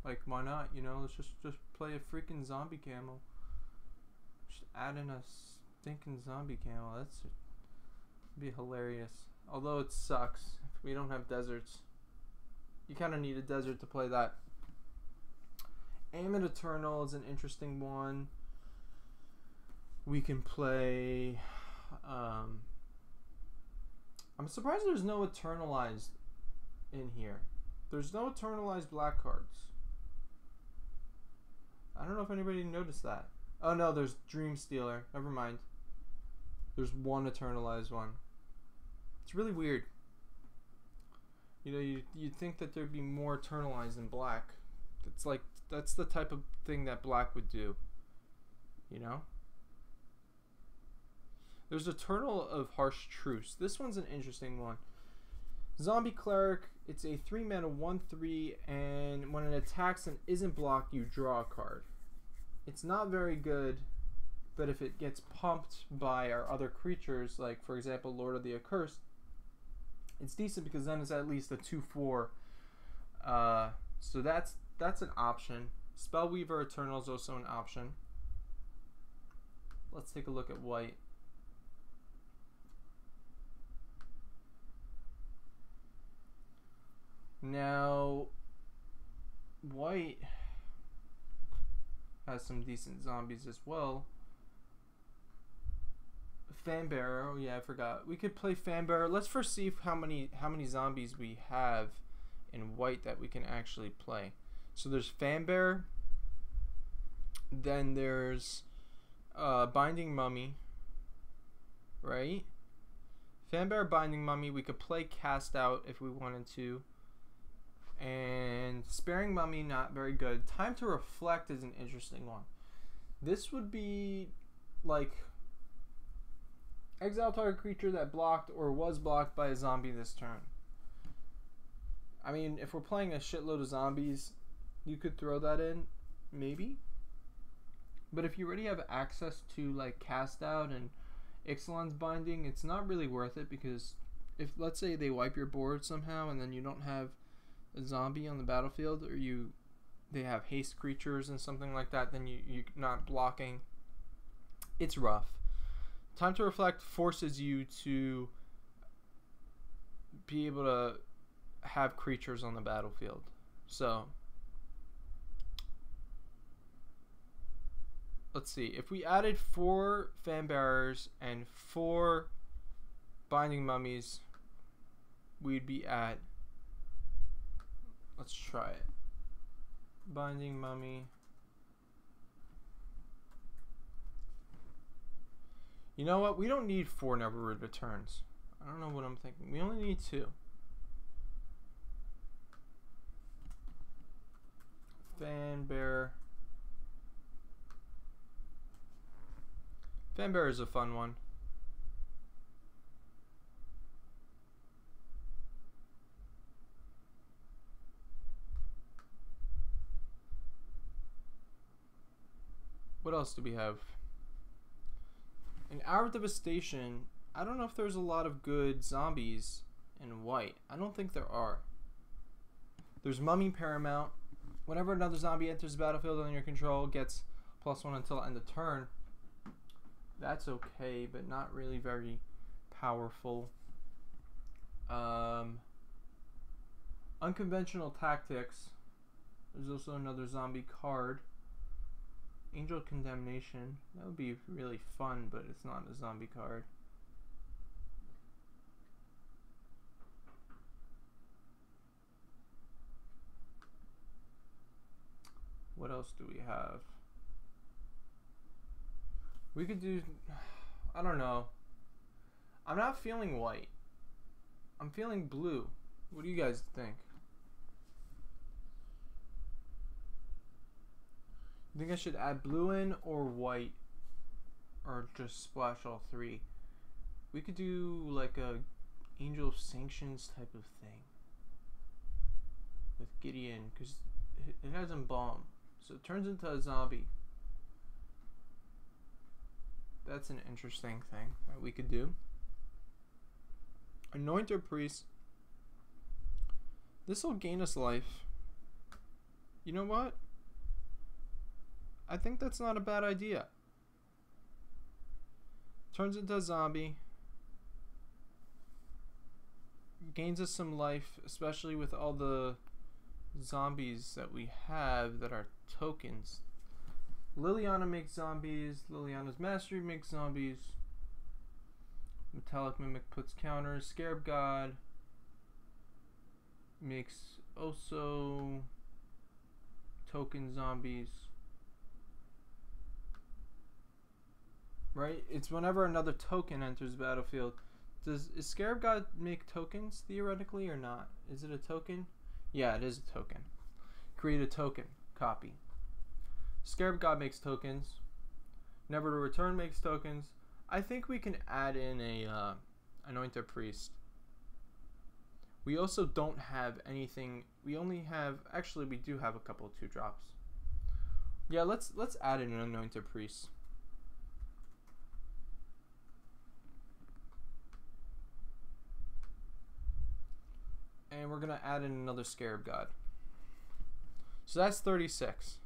Like, why not? You know, let's just play a freaking zombie camo. Just add in a stinking zombie camo. That's be hilarious. Although it sucks if we don't have deserts. You kind of need a desert to play that. Ammon Eternal is an interesting one. We can play. I'm surprised there's no Eternalized in here. There's no Eternalized black cards. I don't know if anybody noticed that. Oh no, there's Dream Stealer. Never mind. There's one Eternalized one. It's really weird. You know, you'd think that there'd be more Eternalized in black. It's like, that's the type of thing that black would do. You know? There's Eternal of Harsh Truce. This one's an interesting one. Zombie Cleric, it's a 3-mana 1/3, and when it attacks and isn't blocked, you draw a card. It's not very good, but if it gets pumped by our other creatures, like for example Lord of the Accursed, it's decent because then it's at least a 2/4. So that's an option. Spellweaver Eternal is also an option. Let's take a look at white. Now, white has some decent zombies as well. Fanbearer, oh yeah, I forgot. We could play Fanbearer. Let's first see how many zombies we have in white that we can actually play. So there's Fanbearer. Then there's Binding Mummy, right? Fanbearer, Binding Mummy. We could play Cast Out if we wanted to. And Sparing Mummy, not very good. Time to Reflect is an interesting one. This would be like exile target creature that blocked or was blocked by a zombie this turn. I mean, if we're playing a shitload of zombies, you could throw that in, maybe. But if you already have access to like Cast Out and Ixalan's Binding, it's not really worth it, because if, let's say, they wipe your board somehow and then you don't have a zombie on the battlefield, or they have haste creatures and something like that, then you're not blocking. It's rough. Time to Reflect forces you to be able to have creatures on the battlefield. So let's see. If we added 4 Fanbearers and 4 Binding Mummies, we'd be at, let's try it. Binding Mummy. You know what? We don't need 4 Never Returns. I don't know what I'm thinking. We only need 2. Fanbearer. Fanbearer is a fun one. What else do we have? In Hour of Devastation, I don't know if there's a lot of good zombies in white. I don't think there are. There's Mummy Paramount. Whenever another zombie enters the battlefield under your control, gets +1 until end of turn. That's okay, but not really very powerful. Unconventional Tactics. There's also another zombie card. Angel Condemnation. That would be really fun, but it's not a zombie card. What else do we have? We could do... I don't know. I'm not feeling white. I'm feeling blue. What do you guys think? You think I should add blue in or white? Or just splash all three? We could do like a Angel of Sanctions type of thing. With Gideon, because it has Embalm. So it turns into a zombie. That's an interesting thing that we could do. Anointer Priest. This will gain us life. You know what? I think that's not a bad idea. Turns into a zombie. Gains us some life, especially with all the zombies that we have that are tokens. Liliana makes zombies. Liliana's Mastery makes zombies. Metallic Mimic puts counters. Scarab God makes also token zombies. Right? It's whenever another token enters the battlefield. Is Scarab God make tokens theoretically or not? Is it a token? Yeah, it is a token. Create a token. Copy. Scarab God makes tokens. Never to Return makes tokens. I think we can add in a Anointer Priest. We also don't have anything. We only have, actually we do have a couple of 2-drops. Yeah, let's add in an Anointer Priest. And we're gonna add in another Scarab God. So that's 36.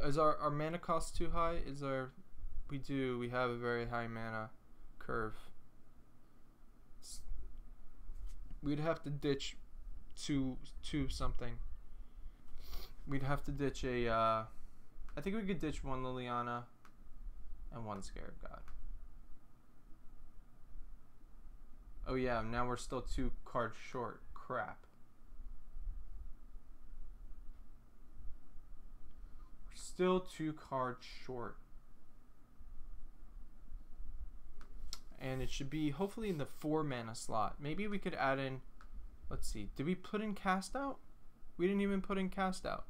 Is our mana cost too high? We have a very high mana curve. We'd have to ditch two something. We'd have to ditch a I think we could ditch 1 Liliana and 1 Scarab God. Oh yeah, now we're still 2 cards short. Crap. Still 2 cards short. And it should be hopefully in the 4 mana slot. Maybe we could add in, let's see, did we put in Cast Out? We didn't even put in Cast Out.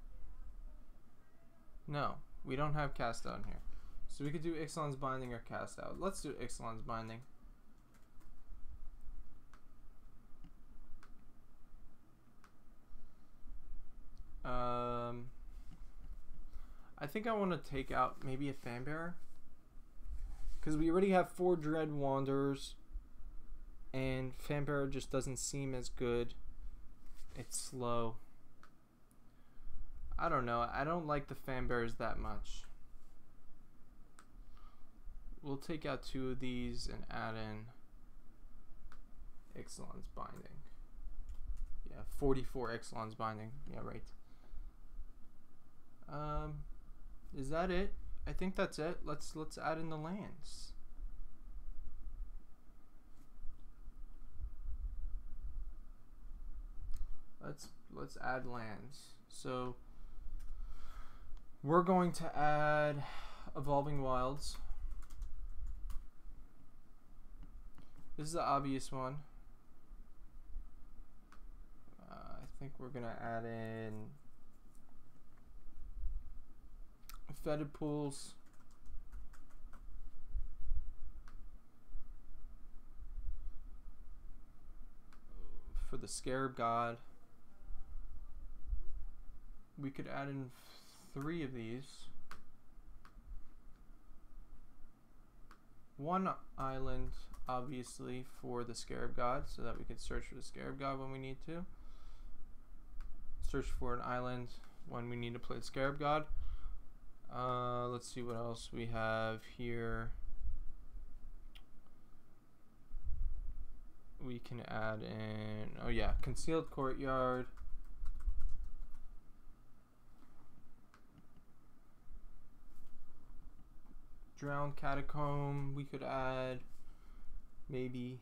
No, we don't have Cast Out in here. So we could do Ixalan's Binding or Cast Out. Let's do Ixalan's Binding. I think I want to take out maybe a Fanbearer, because we already have 4 Dread Wanderers, and Fanbearer just doesn't seem as good. It's slow. I don't know. I don't like the Fanbearers that much. We'll take out 2 of these and add in Ixalan's Binding. Yeah, 44 Ixalan's Binding. Yeah, right. Is that it? I think that's it. Let's add in the lands. Let's add lands. So we're going to add Evolving Wilds. This is the obvious one. I think we're gonna add in Fetid Pools. For the Scarab God. We could add in 3 of these. one island, obviously, for the Scarab God, so that we can search for the Scarab God when we need to. Search for an island when we need to play the Scarab God. Let's see what else we have here. We can add in, oh yeah, Concealed Courtyard. Drowned Catacomb, we could add, maybe.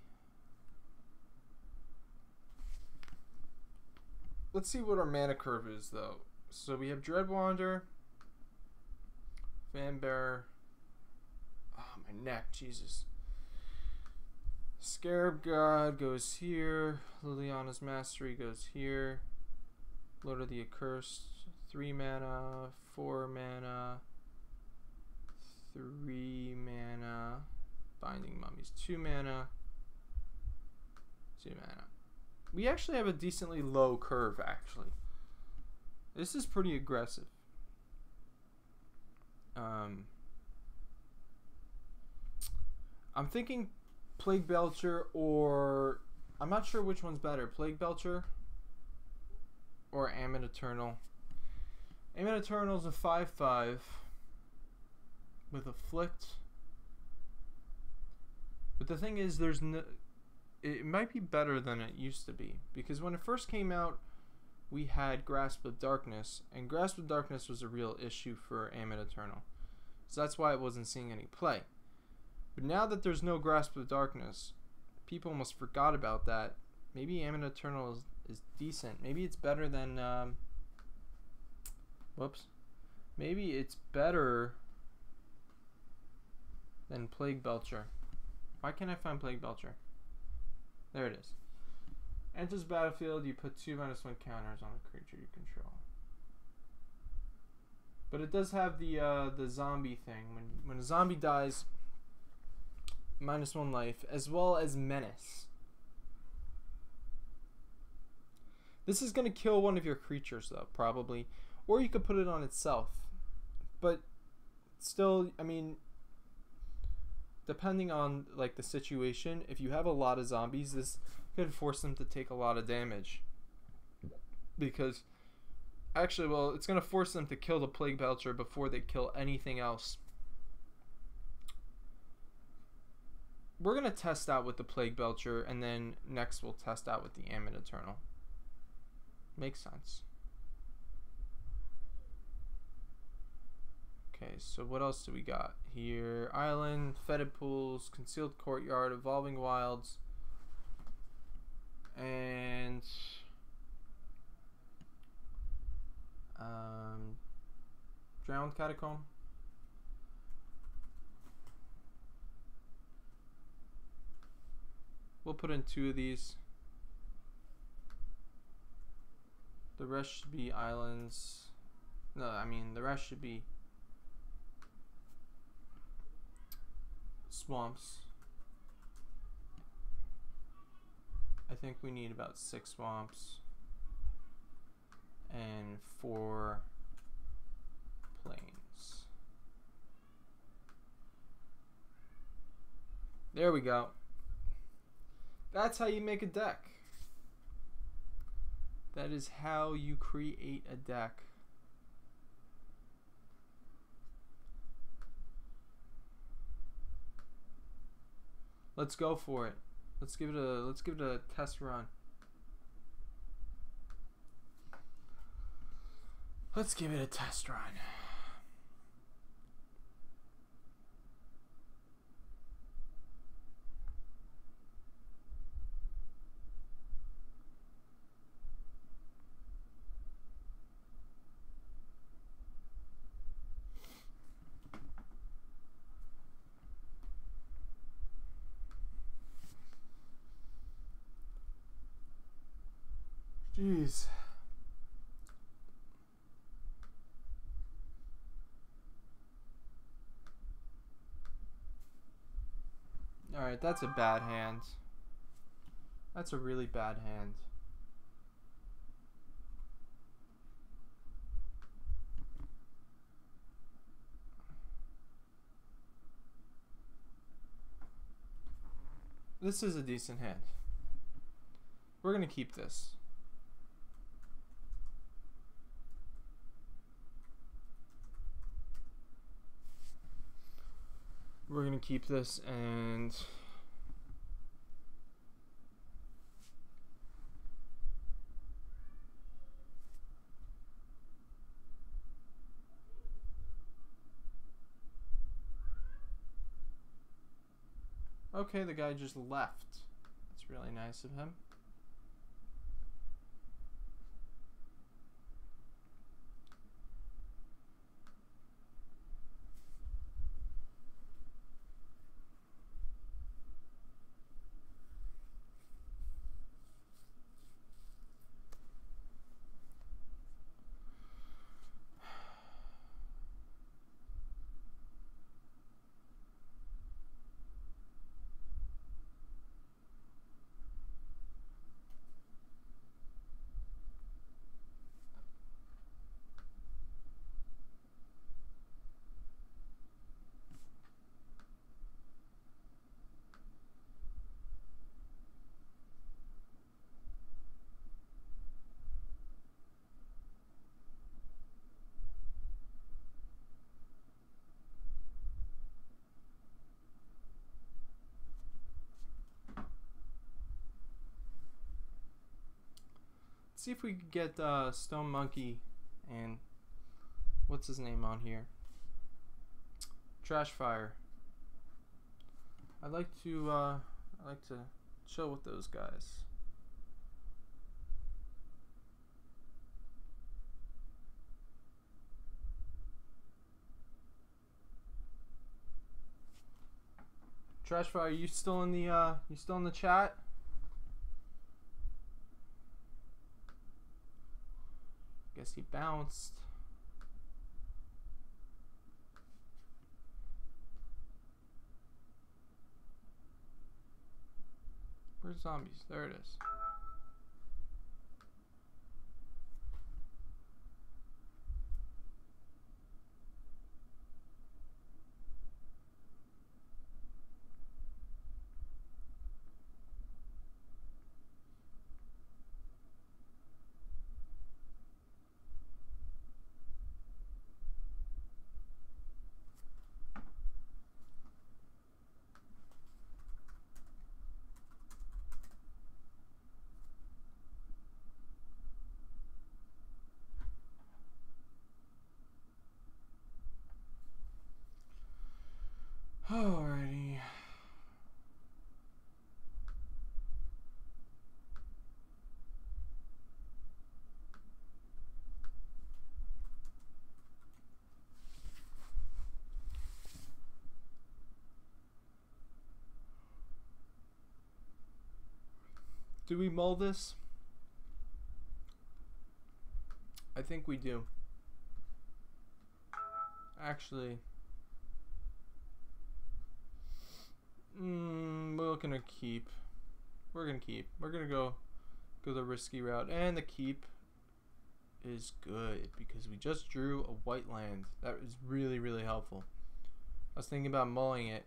Let's see what our mana curve is, though. So we have Dreadwander, Fanbearer. Oh, my neck, Jesus. Scarab God goes here. Liliana's Mastery goes here. Lord of the Accursed, 3 mana, 4 mana, 3 mana. Binding Mummies, 2 mana, 2 mana. We actually have a decently low curve, actually. This is pretty aggressive. I'm thinking Plague Belcher, or I'm not sure which one's better, Plague Belcher or Ammon Eternal. Ammon Eternal is a 5/5 with Afflict. But the thing is, there's no, it might be better than it used to be, because when it first came out, we had Grasp of Darkness, and Grasp of Darkness was a real issue for Ammon Eternal. So that's why it wasn't seeing any play. But now that there's no Grasp of Darkness, people almost forgot about that. Maybe Ammon Eternal is decent. Maybe it's better than maybe it's better than Plague Belcher. Why can't I find Plague Belcher? There it is. Enters battlefield, you put 2 -1 counters on a creature you control. But it does have the zombie thing. When a zombie dies, -1 life, as well as Menace. This is going to kill one of your creatures, though, probably. Or you could put it on itself. But still, I mean, depending on like the situation, if you have a lot of zombies, this could force them to take a lot of damage. Because, actually, well, it's going to force them to kill the Plague Belcher before they kill anything else. We're going to test out with the Plague Belcher, and then next we'll test out with the Ammon Eternal. Makes sense. Okay, so what else do we got here? Island, Fetid Pools, Concealed Courtyard, Evolving Wilds, and Drowned Catacomb. We'll put in 2 of these. The rest should be islands. No, I mean, the rest should be swamps. I think we need about 6 swamps and 4 plains. There we go. That's how you make a deck. That is how you create a deck. Let's go for it. Let's give it a test run. Let's give it a test run. Jeez. Alright, that's a bad hand. That's a really bad hand. This is a decent hand. We're gonna keep this. We're gonna keep this and okay, the guy just left. That's really nice of him. See if we could get Stone Monkey and what's his name on here? Trash Fire. I like to chill with those guys. Trash Fire, you still in the chat? Guess he bounced. Where's zombies? There it is. Alrighty. Do we mull this? I think we do. Actually, we're gonna keep. We're gonna keep. We're gonna go the risky route, and the keep is good because we just drew a white land. That is really, really helpful. I was thinking about mulling it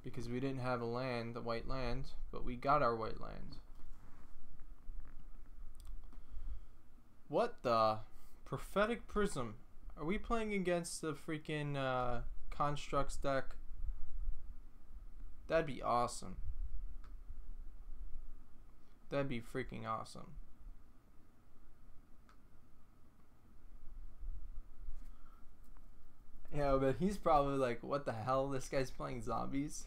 because we didn't have a land, the white land, but we got our white land. What the? Prophetic Prism. Are we playing against the freaking Constructs deck? That'd be awesome. That'd be freaking awesome. Yeah, but he's probably like, what the hell? This guy's playing zombies?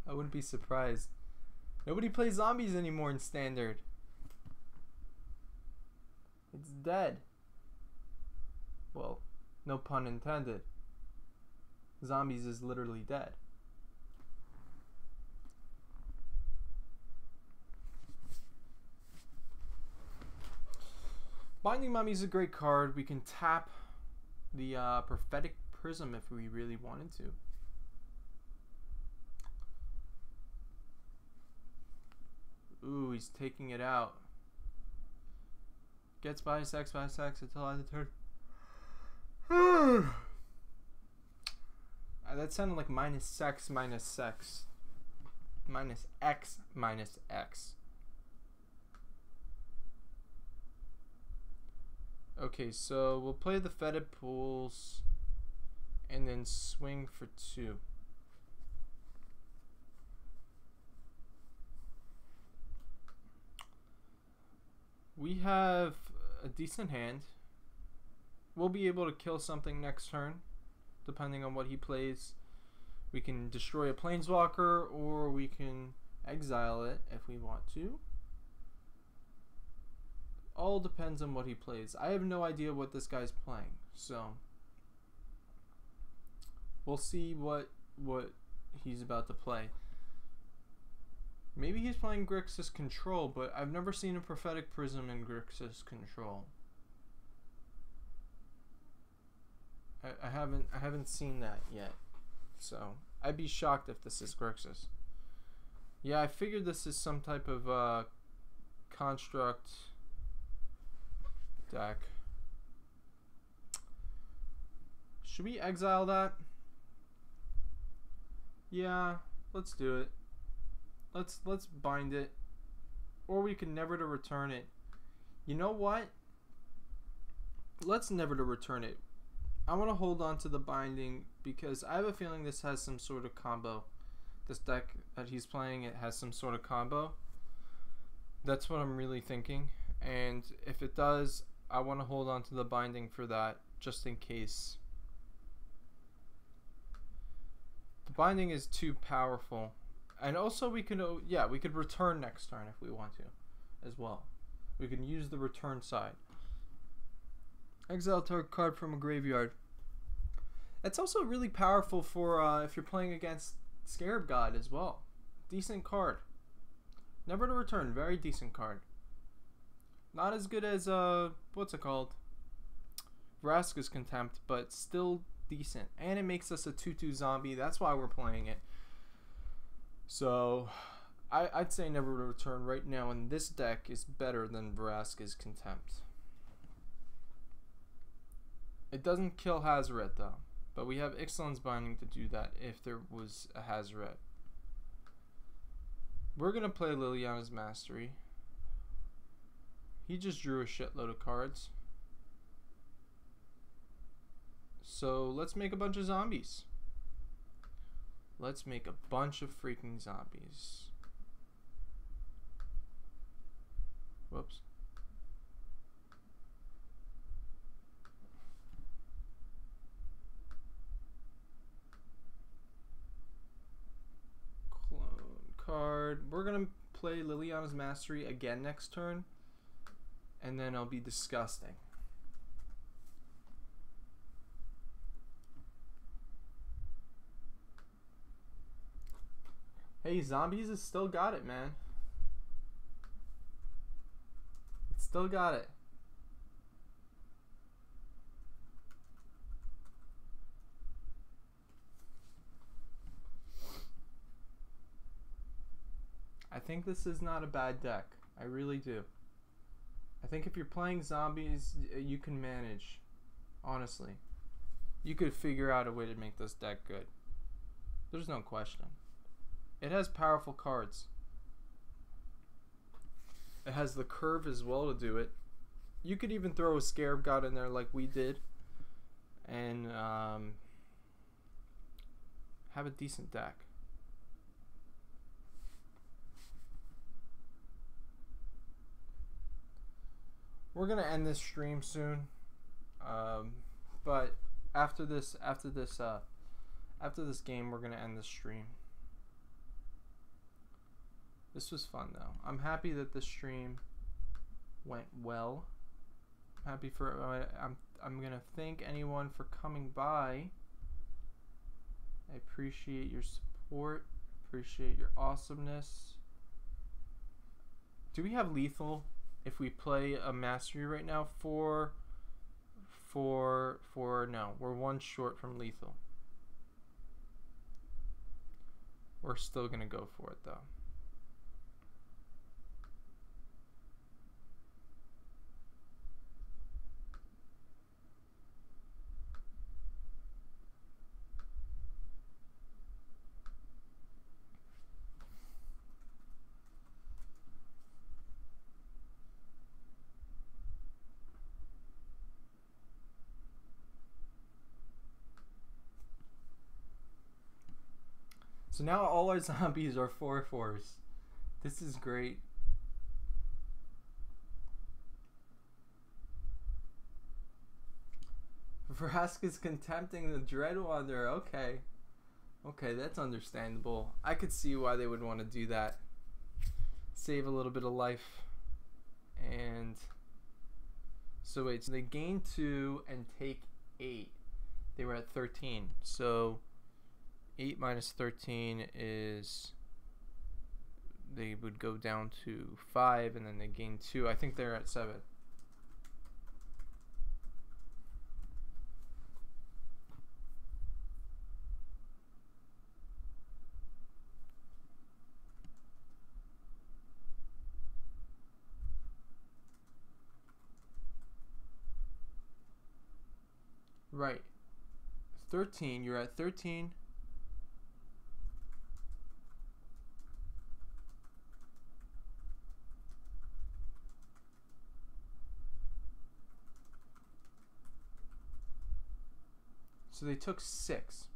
I wouldn't be surprised. Nobody plays zombies anymore in Standard. It's dead. Well, no pun intended. Zombies is literally dead. Binding Mummy is a great card. We can tap the Prophetic Prism if we really wanted to. Ooh, he's taking it out. Gets by sex until I have to turn. That sounded like minus sex minus sex. Minus x minus x. Okay, so we'll play the fetid pools and then swing for 2. We have a decent hand. We'll be able to kill something next turn, depending on what he plays. We can destroy a planeswalker, or we can exile it if we want to. All depends on what he plays. I have no idea what this guy's playing, so we'll see what he's about to play. Maybe he's playing Grixis Control, but I've never seen a Prophetic Prism in Grixis Control. I haven't seen that yet, so I'd be shocked if this is Grixis. Yeah, I figured this is some type of construct deck. Should we exile that? Yeah, let's do it. Let's bind it, or we can never to return it. You know what? Let's never to return it. I want to hold on to the binding because I have a feeling this has some sort of combo. This deck that he's playing, it has some sort of combo. That's what I'm really thinking. And if it does, I want to hold on to the binding for that, just in case. The binding is too powerful. And also we could, yeah, we could return next turn if we want to as well. We can use the return side. Exile target card from a graveyard. It's also really powerful for if you're playing against Scarab God as well. Decent card. Never to return. Very decent card. Not as good as what's it called? Vraska's Contempt, but still decent. And it makes us a 2/2 zombie. That's why we're playing it. So I'd say never to return right now, and this deck is better than Vraska's Contempt. It doesn't kill Hazoret though, but we have Ixalan's Binding to do that if there was a Hazoret. We're gonna play Liliana's Mastery. He just drew a shitload of cards. So let's make a bunch of zombies. Let's make a bunch of freaking zombies. Whoops. Card. We're gonna play Liliana's Mastery again next turn, and then I'll be disgusting. Hey, zombies has still got it, man. It's still got it. I think this is not a bad deck. I really do. I think if you're playing zombies, you can manage. Honestly. You could figure out a way to make this deck good. There's no question. It has powerful cards. It has the curve as well to do it. You could even throw a Scarab God in there like we did. And have a decent deck. We're gonna end this stream soon, but after this game, we're gonna end the stream. This was fun though. I'm happy that the stream went well. I'm happy for I'm gonna thank anyone for coming by. I appreciate your support. Appreciate your awesomeness. Do we have lethal? If we play a mastery right now, no, we're one short from lethal. We're still gonna go for it though. So now all our zombies are 4/4s. This is great. Vrask is contempting the Dreadwander. Okay. Okay, that's understandable. I could see why they would want to do that. Save a little bit of life. And so wait, so they gain 2 and take 8. They were at 13. So 8 minus 13 is, they would go down to 5, and then they gain 2. I think they're at 7. Right. 13, you're at 13. So they took 6.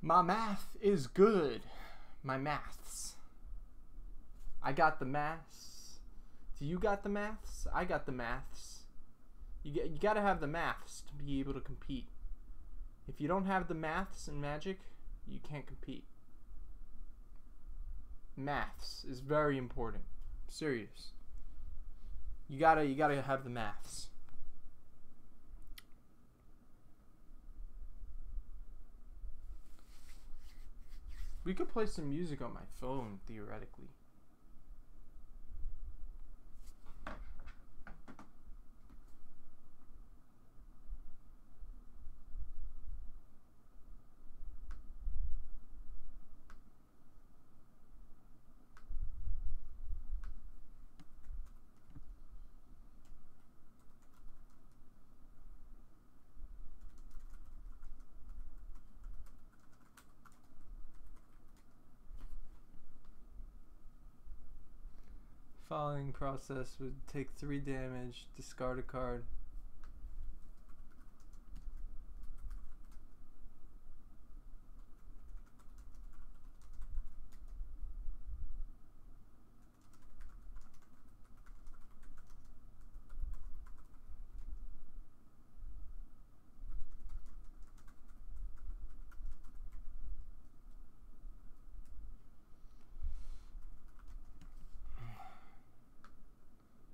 My math is good. My maths. I got the maths. Do you got the maths? I got the maths. You got to have the maths to be able to compete. If you don't have the maths in Magic, you can't compete. Maths is very important. Serious. You gotta have the maths. We could play some music on my phone, theoretically. Following process would take 3 damage, discard a card.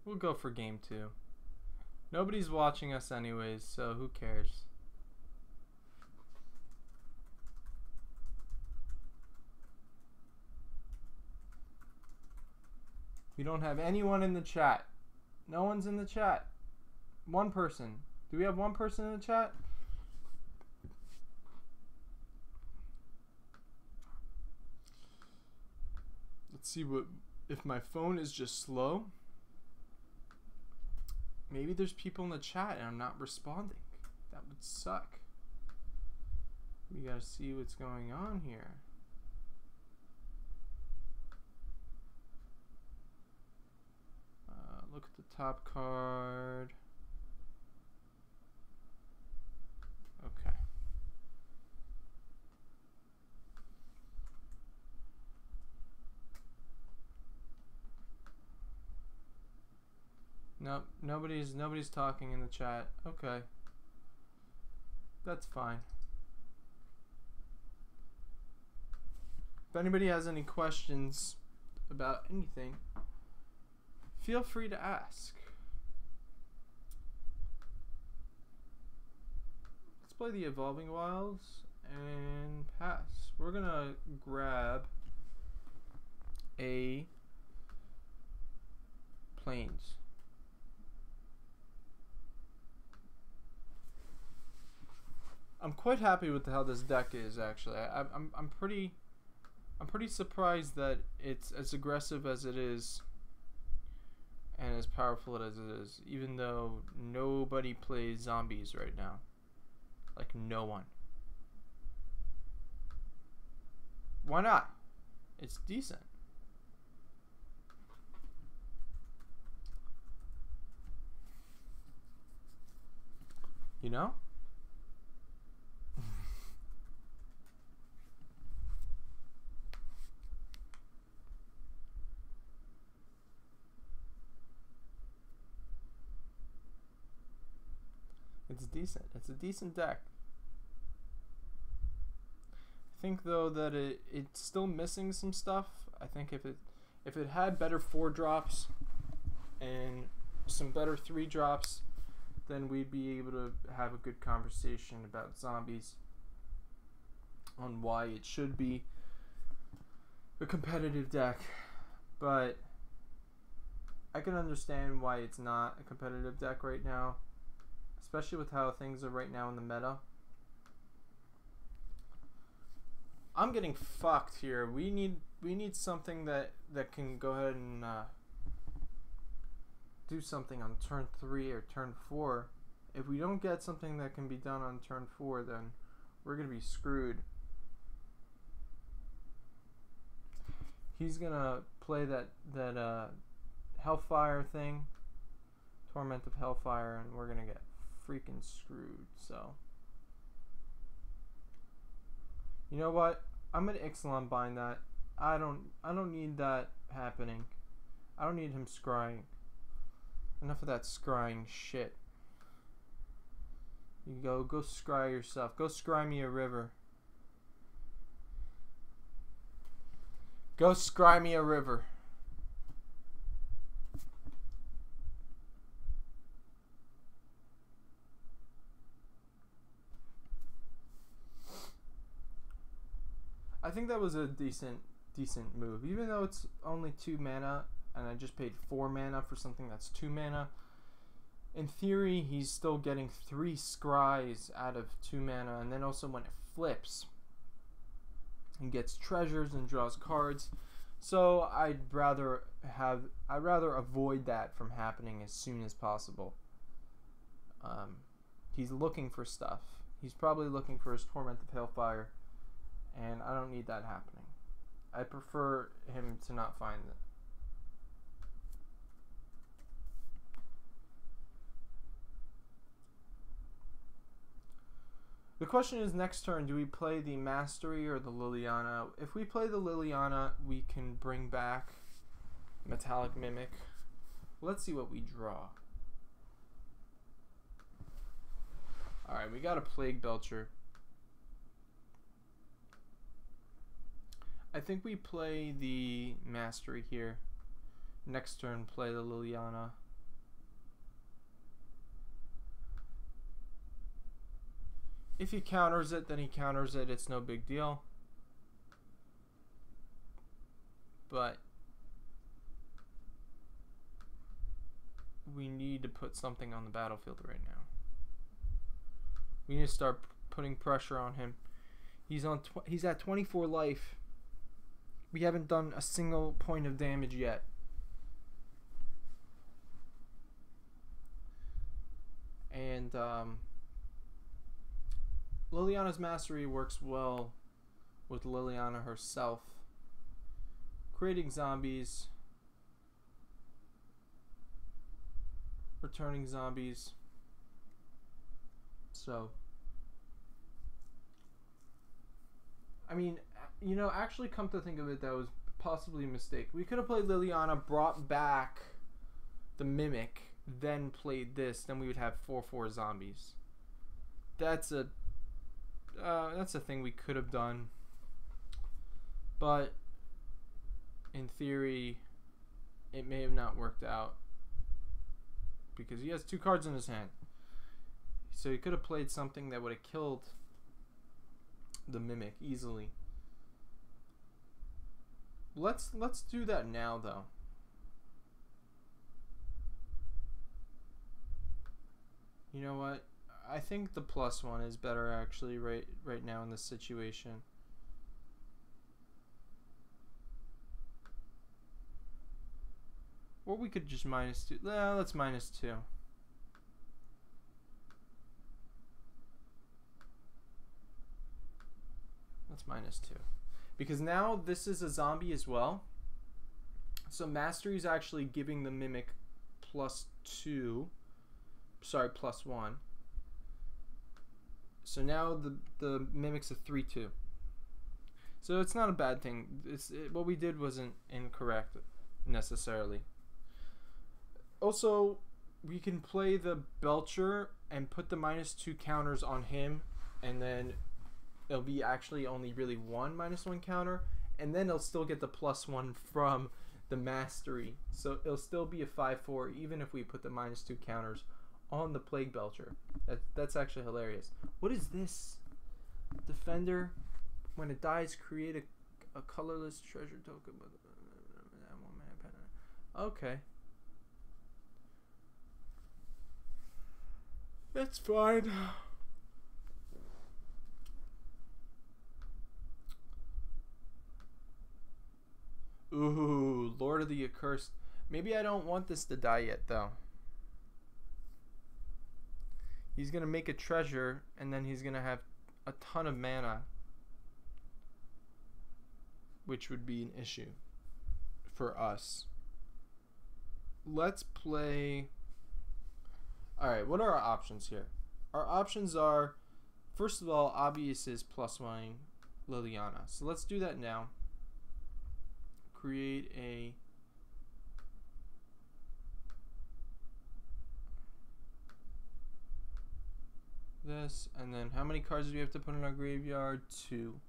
We'll go for game 2. Nobody's watching us anyways, so who cares? We don't have anyone in the chat. No one's in the chat. One person. Do we have one person in the chat? Let's see what, if my phone is just slow. Maybe there's people in the chat and I'm not responding. That would suck. We gotta see what's going on here. Look at the top card. Okay. Nope, nobody's talking in the chat. Okay. That's fine. If anybody has any questions about anything, feel free to ask. Let's play the Evolving Wilds and pass. We're gonna grab a Plains. I'm quite happy with how this deck is, actually. I'm pretty surprised that it's as aggressive as it is and as powerful as it is, even though nobody plays zombies right now. Like, no one. Why not? It's decent. You know? It's decent. It's a decent deck. I think though that it's still missing some stuff. I think if it had better 4-drops and some better 3-drops, then we'd be able to have a good conversation about zombies on why it should be a competitive deck. But I can understand why it's not a competitive deck right now, especially with how things are right now in the meta. I'm getting fucked here. We need something that can go ahead and do something on turn 3 or turn 4. If we don't get something that can be done on turn 4, then we're gonna be screwed. He's gonna play that Hellfire thing, Torment of Hellfire, and we're gonna get freaking screwed. So, you know what? I'm gonna Ixalan bind that. I don't need that happening. I don't need him scrying. Enough of that scrying shit. You go scry yourself. Go scry me a river. Go scry me a river. I think that was a decent move, even though it's only 2 mana and I just paid 4 mana for something that's 2 mana. In theory, he's still getting 3 scries out of 2 mana, and then also when it flips, he gets treasures and draws cards. So I'd rather avoid that from happening as soon as possible. He's looking for stuff. He's probably looking for his Torment of Hellfire, and I don't need that happening. I prefer him to not find it. The question is, next turn, do we play the Mastery or the Liliana? If we play the Liliana, we can bring back Metallic Mimic. Let's see what we draw. Alright, we got a Plague Belcher. I think we play the Mastery here. Next turn, play the Liliana. If he counters it, then he counters it. It's no big deal. But we need to put something on the battlefield right now. We need to start putting pressure on him. He's at 24 life. We haven't done a single point of damage yet. And Liliana's Mastery works well with Liliana herself, creating zombies, returning zombies. So, I mean, you know, actually come to think of it, that was possibly a mistake. We could have played Liliana, brought back the Mimic, then played this, then we would have 4/4 zombies. That's a thing we could have done, but in theory it may have not worked out because he has 2 cards in his hand, so he could have played something that would have killed the Mimic easily. Let's do that now though. You know what? I think the +1 is better actually right now in this situation. Or we could just -2. Let's -2. Let's -2. Because now this is a zombie as well. So mastery is actually giving the mimic +2. Sorry, +1. So now the mimic's a 3/2. So it's not a bad thing. What we did wasn't incorrect necessarily. Also, we can play the Belcher and put the -2 counters on him, and then it'll be actually only really one -1 counter, and then it'll still get the +1 from the mastery. So it'll still be a 5/4 even if we put the -2 counters on the Plague Belcher. That's actually hilarious. What is this? Defender, when it dies, create a colorless treasure token. Okay. That's fine. Ooh, Lord of the Accursed. Maybe I don't want this to die yet, though. He's going to make a treasure, and then he's going to have a ton of mana, which would be an issue for us. Let's play... Alright, what are our options here? Our options are, first of all, obvious is +1 Liliana. So let's do that now. Create a... this, and then how many cards do we have to put in our graveyard? 2.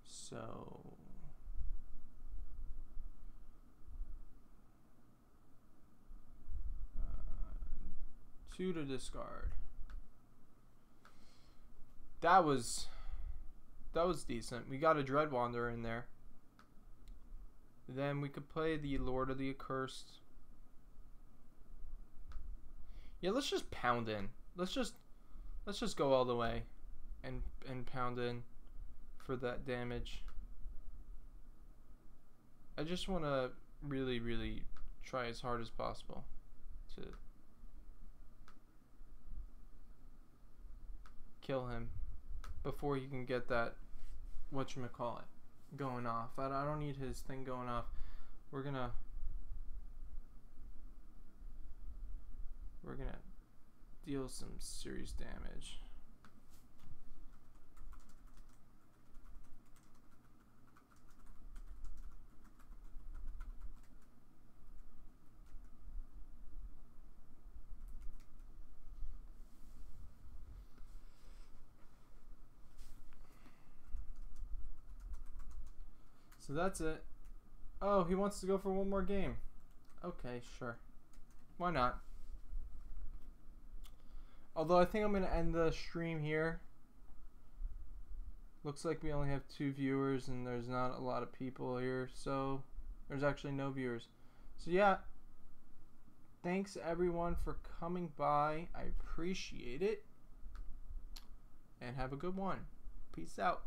So... 2 to discard. That was decent. We got a Dreadwanderer in there. Then we could play the Lord of the Accursed. Yeah, let's just pound in. Let's just go all the way and pound in for that damage. I just want to really try as hard as possible to kill him before he can get that whatchamacallit going off. I don't need his thing going off. We're gonna deal some serious damage. So that's it. Oh, he wants to go for one more game. Okay, sure. Why not? Although I think I'm going to end the stream here. Looks like we only have 2 viewers and there's not a lot of people here. So there's actually no viewers. So yeah. Thanks everyone for coming by. I appreciate it. And have a good one. Peace out.